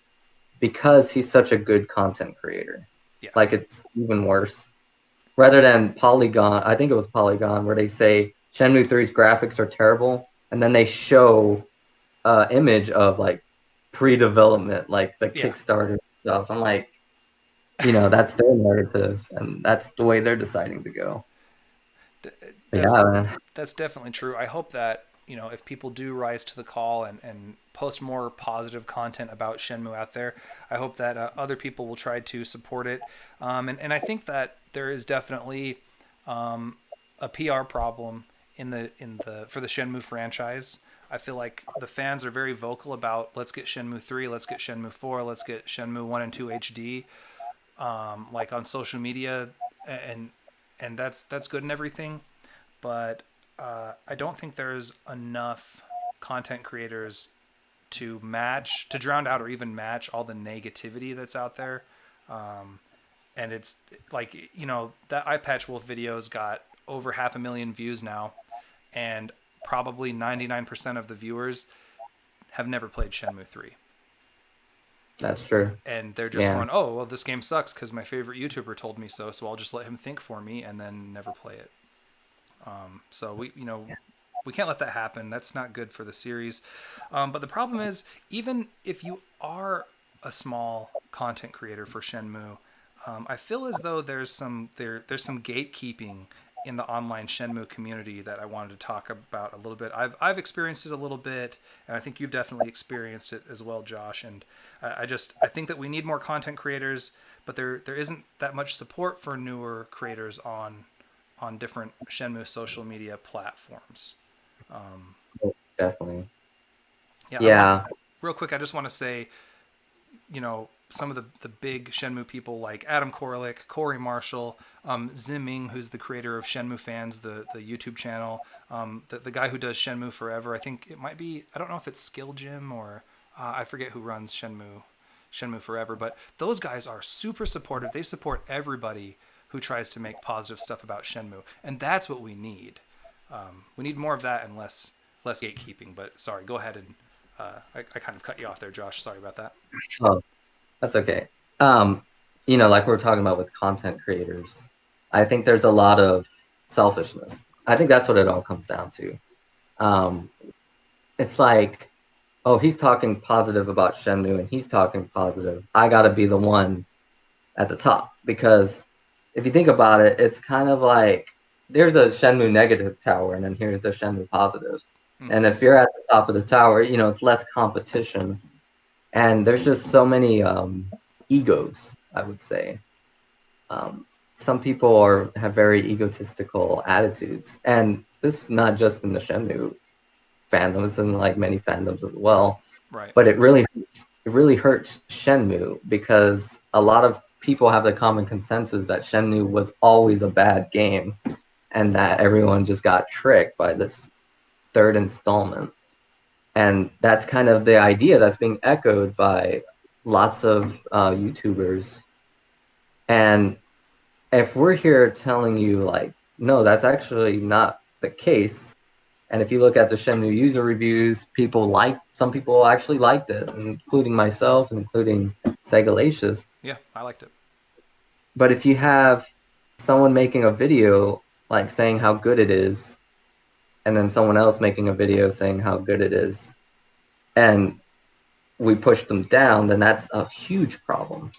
because he's such a good content creator. Yeah. Like it's even worse. Rather than Polygon, I think it was Polygon where they say Shenmue 3's graphics are terrible, and then they show image of like pre-development, like the Yeah. Kickstarter stuff. I'm like, that's their narrative, and that's the way they're deciding to go. D- But that's yeah, man. that's definitely true. I hope that, if people do rise to the call and post more positive content about Shenmue out there, I hope that other people will try to support it. And I think that there is definitely a PR problem in the for the Shenmue franchise. I feel like the fans are very vocal about let's get Shenmue 3, let's get Shenmue 4, let's get Shenmue 1 and 2 HD, like on social media, and that's good and everything, but I don't think there's enough content creators to drown out or even match all the negativity that's out there. And it's like, that Eye Patch Wolf video's got over 500,000 views now, and probably 99% of the viewers have never played Shenmue 3. That's true. And they're just Yeah. going, oh, well, this game sucks because my favorite YouTuber told me so I'll just let him think for me and then never play it. So we can't let that happen. That's not good for the series. But the problem is, even if you are a small content creator for Shenmue, I feel as though there's some gatekeeping in the online Shenmue community that I wanted to talk about a little bit. I've experienced it a little bit, and I think you've definitely experienced it as well, Josh. And I think that we need more content creators, but there isn't that much support for newer creators on different Shenmue social media platforms. Definitely. Yeah, I want Yeah. real quick. I just want to say, some of the big Shenmue people like Adam Koralik, Corey Marshall, Ziming, who's the creator of Shenmue Fans, the YouTube channel, the guy who does Shenmue Forever. I think it might be, I don't know if it's Skill Jim or I forget who runs Shenmue Forever, but those guys are super supportive. They support everybody who tries to make positive stuff about Shenmue, and that's what we need. We need more of that and less gatekeeping. But sorry, go ahead and I kind of cut you off there, Josh. Sorry about that. Oh, that's okay. Um, like we are talking about with content creators, I think there's a lot of selfishness. I think that's what it all comes down to. Um, it's like, oh, he's talking positive about Shenmue and he's talking positive. I gotta be the one at the top because if you think about it, it's kind of like there's a Shenmue negative tower and then here's the Shenmue positive. And Mm-hmm. if you're at the top of the tower, it's less competition and there's just so many egos, I would say. Um, some people have very egotistical attitudes, and this is not just in the Shenmue fandom; it's in like many fandoms as well. Right. But it really hurts Shenmue because a lot of people have the common consensus that Shenmue was always a bad game, and that everyone just got tricked by this third installment. And that's kind of the idea that's being echoed by lots of YouTubers. And if we're here telling you like, no, that's actually not the case. And if you look at the Shenmue user reviews, some people actually liked it, including myself and including Segalacious. Yeah, I liked it. But if you have someone making a video like saying how good it is, and then someone else making a video saying how good it is, and we push them down, then that's a huge problem.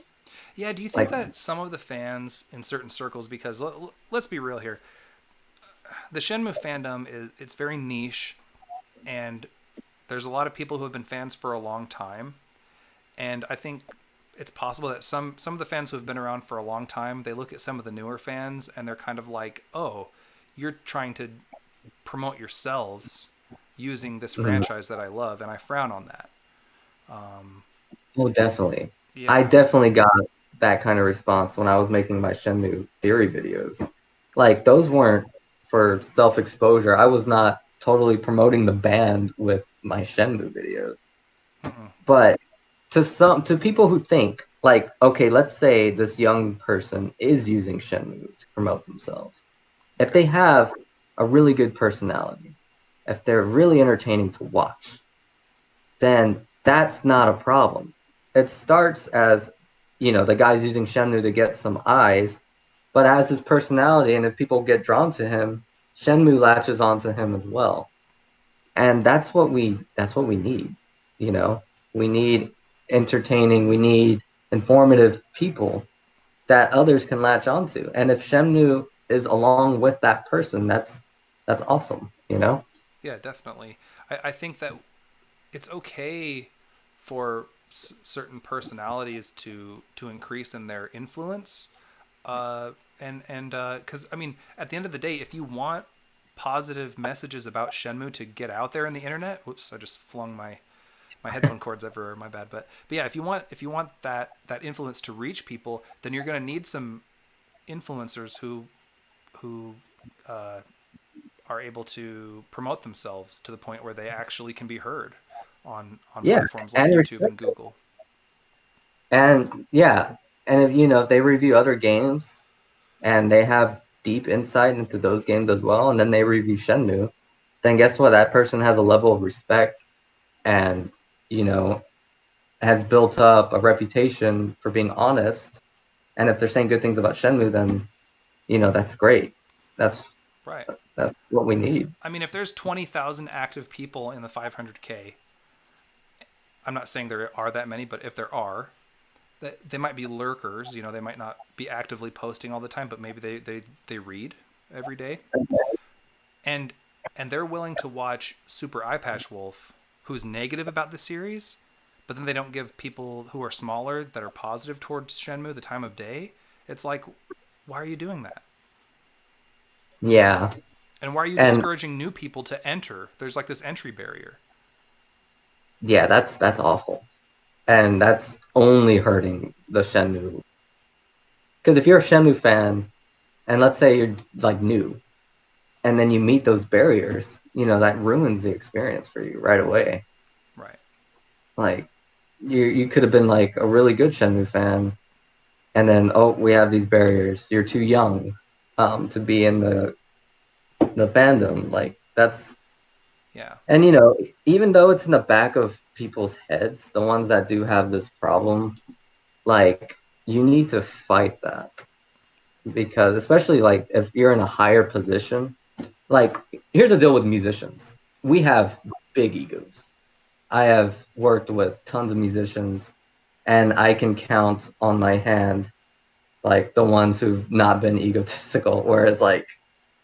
Yeah, do you think Like, that some of the fans in certain circles, because let's be real here, the Shenmue fandom it's very niche, and there's a lot of people who have been fans for a long time, and I think it's possible that some of the fans who have been around for a long time, they look at some of the newer fans and they're kind of like, oh, you're trying to promote yourselves using this mm, franchise that I love, and I frown on that. oh, definitely. I Yeah. definitely got that kind of response when I was making my Shenmue theory videos. Like, those weren't for self-exposure. I was not totally promoting the band with my Shenmue videos. Mm-mm. But to people who think, like, okay, let's say this young person is using Shenmue to promote themselves. If Okay. they have a really good personality, if they're really entertaining to watch, then that's not a problem. It starts as, the guy's using Shenmue to get some eyes, but as his personality, and if people get drawn to him, Shenmue latches onto him as well. And that's what we need, you know. We need entertaining, we need informative people that others can latch onto. And if Shenmue is along with that person, that's awesome. Yeah, definitely. I think that it's okay for certain personalities to increase in their influence, and because I mean, at the end of the day, if you want positive messages about Shenmue to get out there in the internet, whoops, I just flung my headphone cords everywhere. My bad. But yeah, if you want that influence to reach people, then you're going to need some influencers who uh, are able to promote themselves to the point where they actually can be heard on Yeah, platforms like and YouTube and Google. yeah, and if they review other games and they have deep insight into those games as well, and then they review Shenmue, then guess what? That person has a level of respect and you know has built up a reputation for being honest. And if they're saying good things about Shenmue, then that's great. That's Right. that's what we need. I mean, if there's 20,000 active people in the 500K, I'm not saying there are that many, but if there are, that they might be lurkers. They might not be actively posting all the time, but maybe they read. every day, and they're willing to watch Super Eyepatch Wolf, who's negative about the series, but then they don't give people who are smaller that are positive towards Shenmue the time of day. It's like, why are you doing that? Yeah. And why are you And discouraging new people to enter? There's like this entry barrier. yeah, that's awful. And that's only hurting the Shenmue. Because if you're a Shenmue fan, and let's say you're like new, and then you meet those barriers, that ruins the experience for you right away. Right. Like you could have been like a really good Shenmue fan, and then oh, we have these barriers. You're too young to be in the fandom. Like that's Yeah. and even though it's in the back of people's heads, the ones that do have this problem, like you need to fight that because especially like if you're in a higher position, like here's the deal with musicians. We have big egos. I have worked with tons of musicians and I can count on my hand like the ones who've not been egotistical, whereas like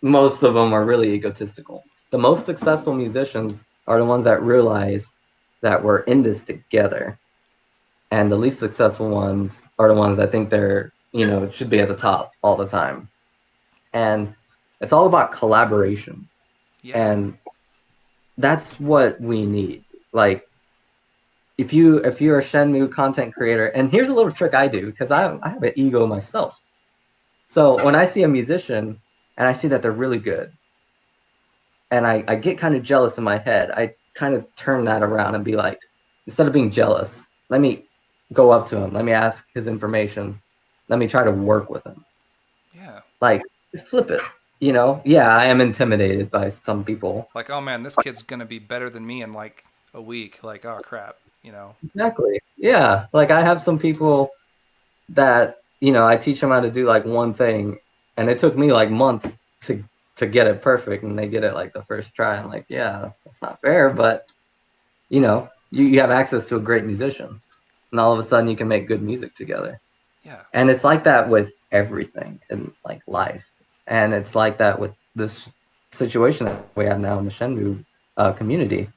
most of them are really egotistical. The most successful musicians are the ones that realize that we're in this together, and the least successful ones are the ones that think they're should be at the top all the time. And it's all about collaboration, Yeah. and that's what we need. Like if you're a Shenmue content creator, and here's a little trick I do because I have an ego myself. So when I see a musician and I see that they're really good, and I get kind of jealous in my head, I kind of turn that around and be like, instead of being jealous, let me go up to him, let me ask his information, let me try to work with him. Yeah. Like flip it. Yeah, I am intimidated by some people. Like, oh man, this kid's gonna be better than me in like a week. Like, oh crap, you know? Exactly. Yeah, like I have some people that I teach them how to do like one thing, and it took me like months to get it perfect, and they get it like the first try. I'm like, yeah, that's not fair, but you have access to a great musician, and all of a sudden you can make good music together. Yeah. And it's like that with everything in like life, and it's like that with this situation that we have now in the Shenmue community.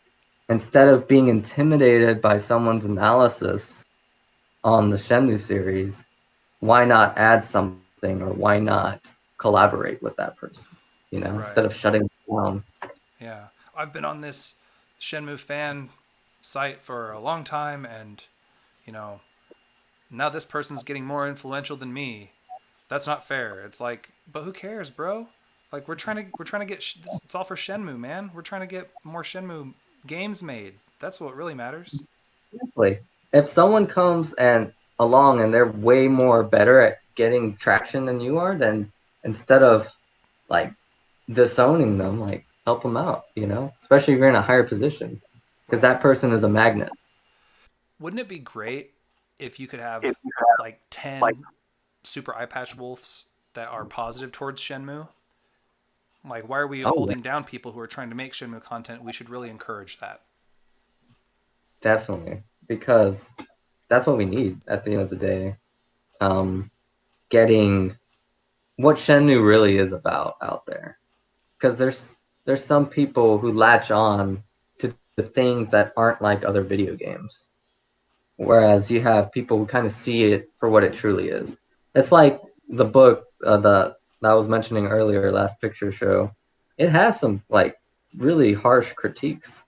Instead of being intimidated by someone's analysis on the Shenmue series, why not add something or why not collaborate with that person? Right. Instead of shutting down. Yeah. I've been on this Shenmue fan site for a long time, and you know, now this person's getting more influential than me. That's not fair. It's like, but who cares, bro? Like we're trying to get this. It's all for Shenmue, man. We're trying to get more Shenmue games made. That's what really matters. Exactly. If someone comes and along and they're way more better at getting traction than you are, then instead of like disowning them, like help them out, especially if you're in a higher position, because Right. that person is a magnet. Wouldn't it be great if you could have like 10 super eye patch wolves that are positive towards Shenmue? Like, why are we Oh, yeah, holding down people who are trying to make Shenmue content? We should really encourage that. definitely, because that's what we need at the end of the day. Um, Getting what Shenmue really is about out there, because there's some people who latch on to the things that aren't like other video games, whereas you have people who kind of see it for what it truly is. It's like the book that I was mentioning earlier, Last Picture Show. It has some like really harsh critiques,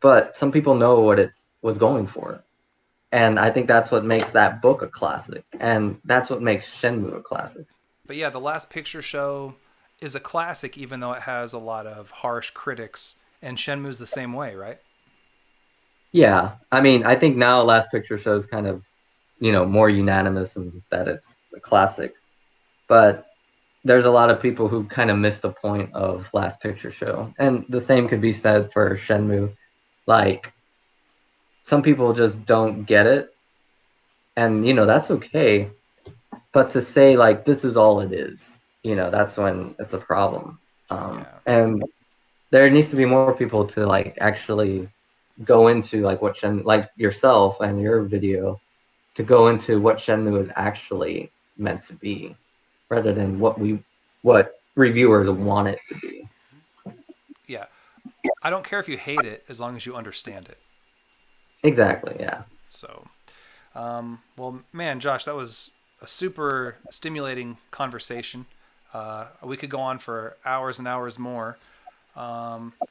but some people know what it was going for. And I think that's what makes that book a classic. And that's what makes Shenmue a classic. But yeah, the last picture show is a classic, even though it has a lot of harsh critics. And Shenmue's the same way, right? Yeah. I mean, I think now Last Picture Show is kind of, more unanimous in that it's a classic. But there's a lot of people who kind of missed the point of Last Picture Show. And the same could be said for Shenmue. Like, some people just don't get it. And, that's okay. But to say, like, this is all it is, that's when it's a problem. Yeah. And there needs to be more people to, like, actually go into, like, like yourself and your video, to go into what Shenmue is actually meant to be, rather than what reviewers want it to be. Yeah. I don't care if you hate it as long as you understand it. Exactly. Yeah. So, well, man, Josh, that was a super stimulating conversation. We could go on for hours and hours more.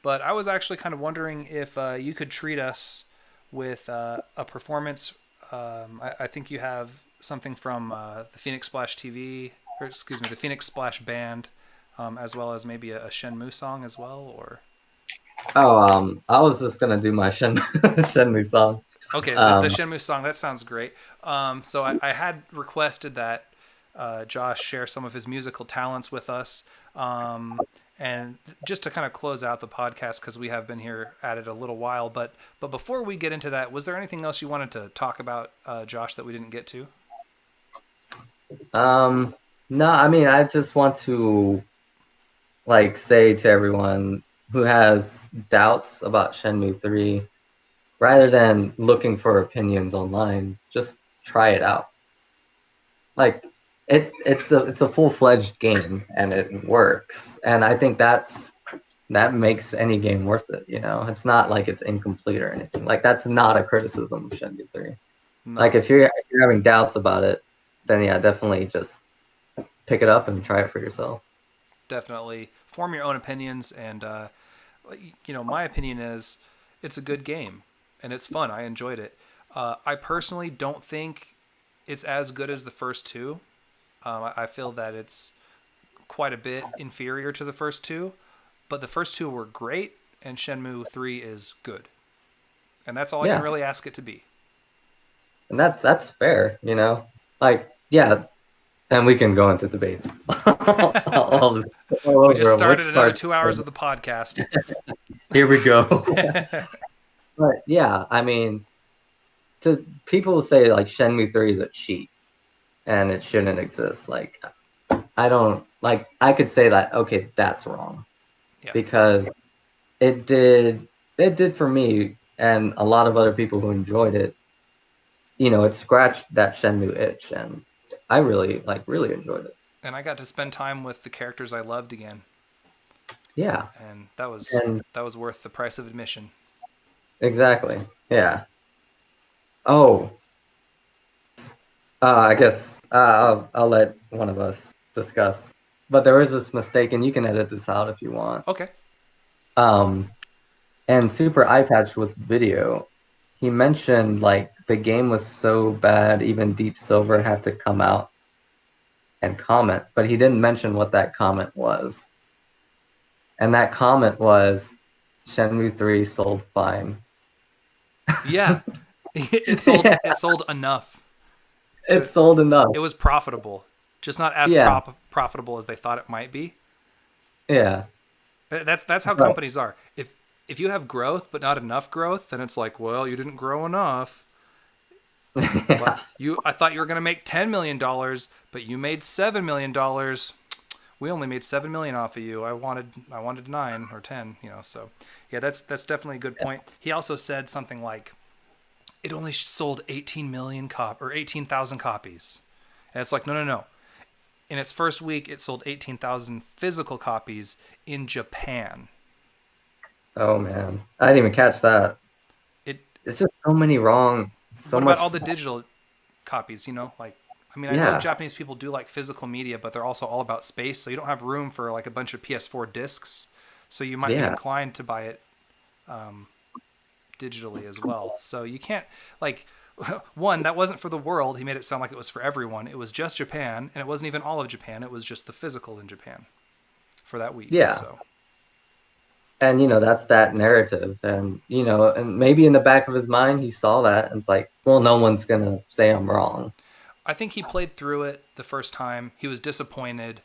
But I was actually kind of wondering if you could treat us with a performance. I think you have something from the Phoenix Splash TV, or excuse me, the Phoenix Splash Band, as well as maybe a Shenmue song as well, or Oh, I was just gonna do my Shenmue song. okay, the Um, Shenmue song. That sounds great. So I had requested that Josh share some of his musical talents with us. And just to kind of close out the podcast, because we have been here at it a little while, but before we get into that, was there anything else you wanted to talk about, Josh, that we didn't get to? um, no, I mean, I just want to like say to everyone who has doubts about Shenmue 3, rather than looking for opinions online, just try it out. Like it's a full-fledged game and it works. And I think that makes any game worth it, you know. It's not like it's incomplete or anything. Like that's not a criticism of Shenmue 3. Like No, if you're having doubts about it, then yeah, definitely just pick it up and try it for yourself. definitely form your own opinions. And my opinion is it's a good game and it's fun. I enjoyed it. I personally don't think it's as good as the first two. I feel that it's quite a bit inferior to the first two, but the first two were great, and Shenmue 3 is good. And that's all I can Yeah, really ask it to be. and that's fair, you know. Like yeah, and we can go into debates all, all We just over 'em. started Which another part? 2 hours of the podcast. Here we go. But yeah, I mean, to people say like Shenmue 3 is a cheat and it shouldn't exist. Like I don't like I could say that okay, that's wrong Yeah. because it did for me and a lot of other people who enjoyed it. You know, it scratched that Shenmue itch, and I really enjoyed it. And I got to spend time with the characters I loved again. Yeah, And that was and that was worth the price of admission. exactly. Yeah. Oh, I guess I'll let one of us discuss. But there was this mistake, and you can edit this out if you want. Okay. Um, and Super Eyepatch was video. He mentioned like the game was so bad, even Deep Silver had to come out and comment, but he didn't mention what that comment was. And that comment was Shenmue 3 sold fine. Yeah. It sold Yeah, it sold enough it to sold enough. it was profitable. Just not as Yeah, profitable as they thought it might be. yeah. That's how But companies are. If you have growth but not enough growth, then it's like, well, you didn't grow enough. Well, yeah, I thought you were going to make $10 million, but you made $7 million. We only made 7 million off of you. I wanted 9 or 10. So yeah, that's definitely a good point. He also said something like it only sold 18 million or 18,000 copies, and it's like no. In its first week, it sold 18,000 physical copies in Japan. oh man, I didn't even catch that. It. It's just so many wrong, so What about all much. the digital copies? Like, I mean, I know Yeah, Japanese people do like physical media, but they're also all about space, so you don't have room for like a bunch of PS4 discs. So you might be yeah, inclined to buy it digitally as well. So you can't like one that wasn't for the world. He made it sound like it was for everyone. It was just Japan, and it wasn't even all of Japan. It was just the physical in Japan for that week. yeah. So And that's that narrative, and and maybe in the back of his mind he saw that, and it's like, well, no one's gonna say I'm wrong. I think he played through it the first time. He was disappointed,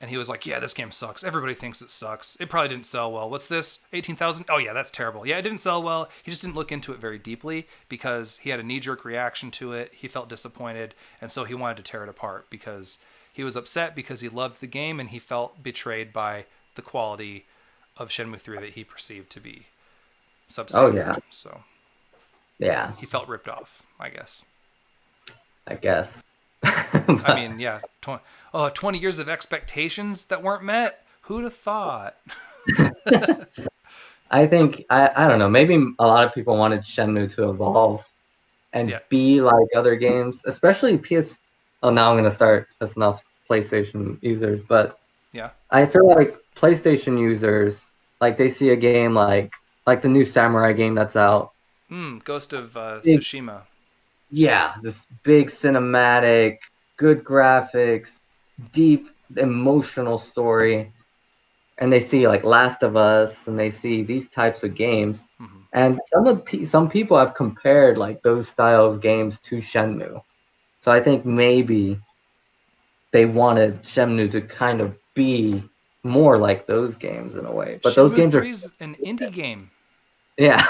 and he was like, "Yeah, this game sucks. Everybody thinks it sucks. It probably didn't sell well. What's this? 18,000? Oh yeah, that's terrible. Yeah, it didn't sell well." He just didn't look into it very deeply because he had a knee-jerk reaction to it. He felt disappointed, and so he wanted to tear it apart because he was upset because he loved the game and he felt betrayed by the quality of Shenmue 3 that he perceived to be Oh yeah, substandard. So yeah, he felt ripped off, I guess. I guess. I But mean, yeah, 20 years of expectations that weren't met. Who'd have thought? I think I don't know. Maybe a lot of people wanted Shenmue to evolve and Yeah, be like other games, especially PS. Oh, now I'm gonna start pissing off PlayStation users, but yeah. I feel like PlayStation users like they see a game like the new Samurai game that's out. Ghost of Big, Tsushima. yeah, this big cinematic, good graphics, deep emotional story, and they see like Last of Us, and they see these types of games, Hmm. and some people have compared like those style of games to Shenmue. So I think maybe they wanted Shenmue to kind of be more like those games in a way. But those Shenmue games are 3 is an indie game. yeah,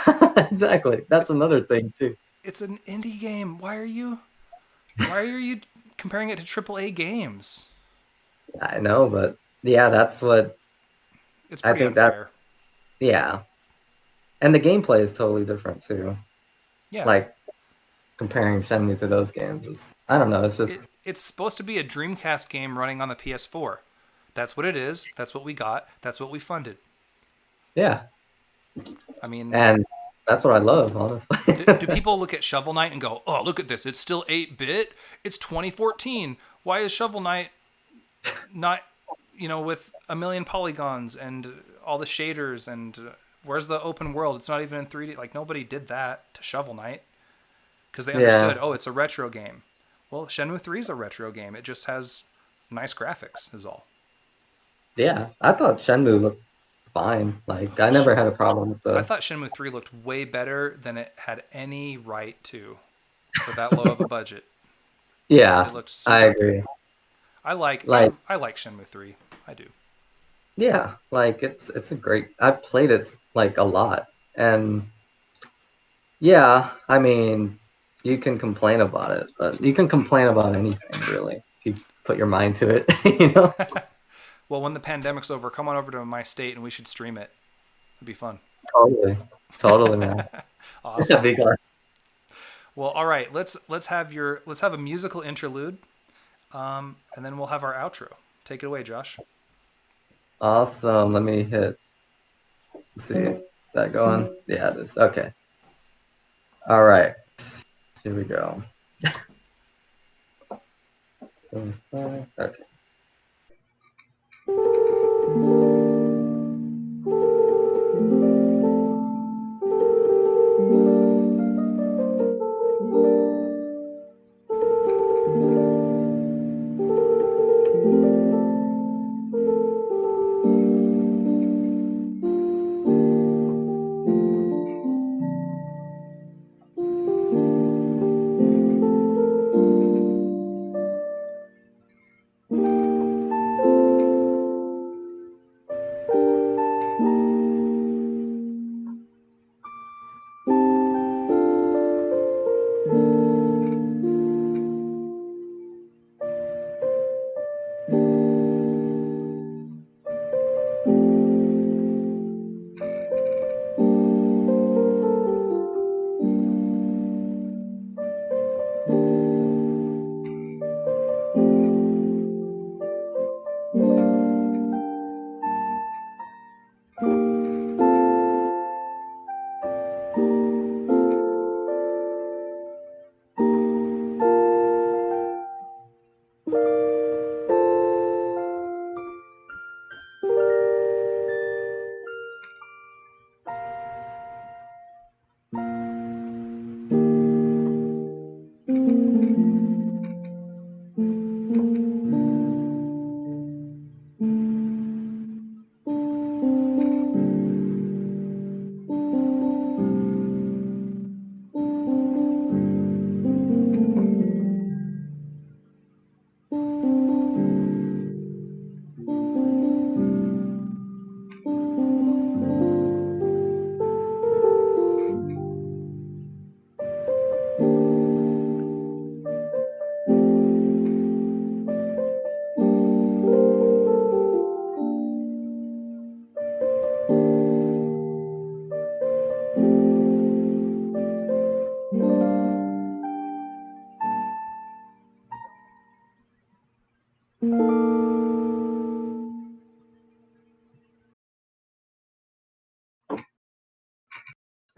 exactly. That's It's another thing too. it's an indie game. Why are you comparing it to AAA games? I know, but yeah, that's what It's I pretty think that unfair. yeah. And the gameplay is totally different too. Yeah. Like comparing Shenmue to those games is I don't know, it's just It's supposed to be a Dreamcast game running on the PS4. That's what it is. That's what we got. That's what we funded. yeah. I mean, And that's what I love, honestly. do people look at Shovel Knight and go, "Oh, look at this. It's still 8-bit. It's 2014. Why is Shovel Knight not, with a million polygons and all the shaders and where's the open world? It's not even in 3D." Like nobody did that to Shovel Knight because they Yeah. understood, "Oh, it's a retro game." Well, Shenmue 3 is a retro game. It just has nice graphics is all. Yeah. I thought Shenmue looked fine. Like I never had a problem with I the thought Shenmue 3 looked way better than it had any right to for that low of a budget. Yeah, It looked I super good. agree. I like Like I, I like Shenmue 3. I do. yeah, like it's a great I've played it like a lot. And yeah, I mean, you can complain about it, but you can complain about anything really if you put your mind to it, you know? Well, when the pandemic's over, come on over to my state and we should stream it. It'd be fun. Totally. Totally, man. Awesome. Big art. Well, all right. Let's have a musical interlude, and then we'll have our outro. Take it away, Josh. Awesome. Let me hit see. Is that going? Yeah, it is. Okay. All right. Here we go. 75. Okay.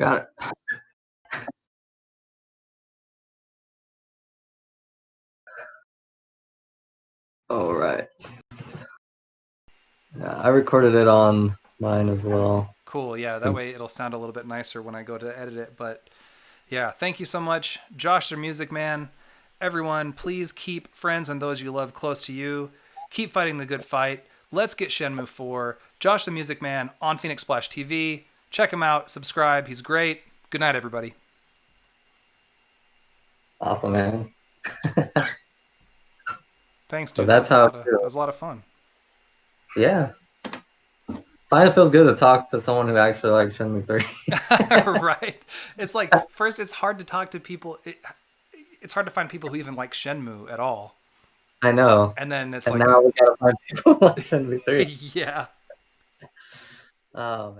Got it. All right. Yeah, I recorded it on mine as well. Cool. Yeah, that way it'll sound a little bit nicer when I go to edit it. But yeah, thank you so much, Josh the Music Man. Everyone, please keep friends and those you love close to you. Keep fighting the good fight. Let's get Shenmue 4. Josh the Music Man on Phoenix Splash TV. Check him out. Subscribe. He's great. Good night, everybody. Awesome, man. Thanks, So dude. That that's was a how lot it of that feels. was a lot of fun. Yeah. Finally feels good to talk to someone who actually likes Shenmue 3. Right. It's like first it's hard to talk to people. It's hard to find people who even like Shenmue at all. I know. And then it's And like now we gotta find people who like Shenmue 3. yeah. Oh, man.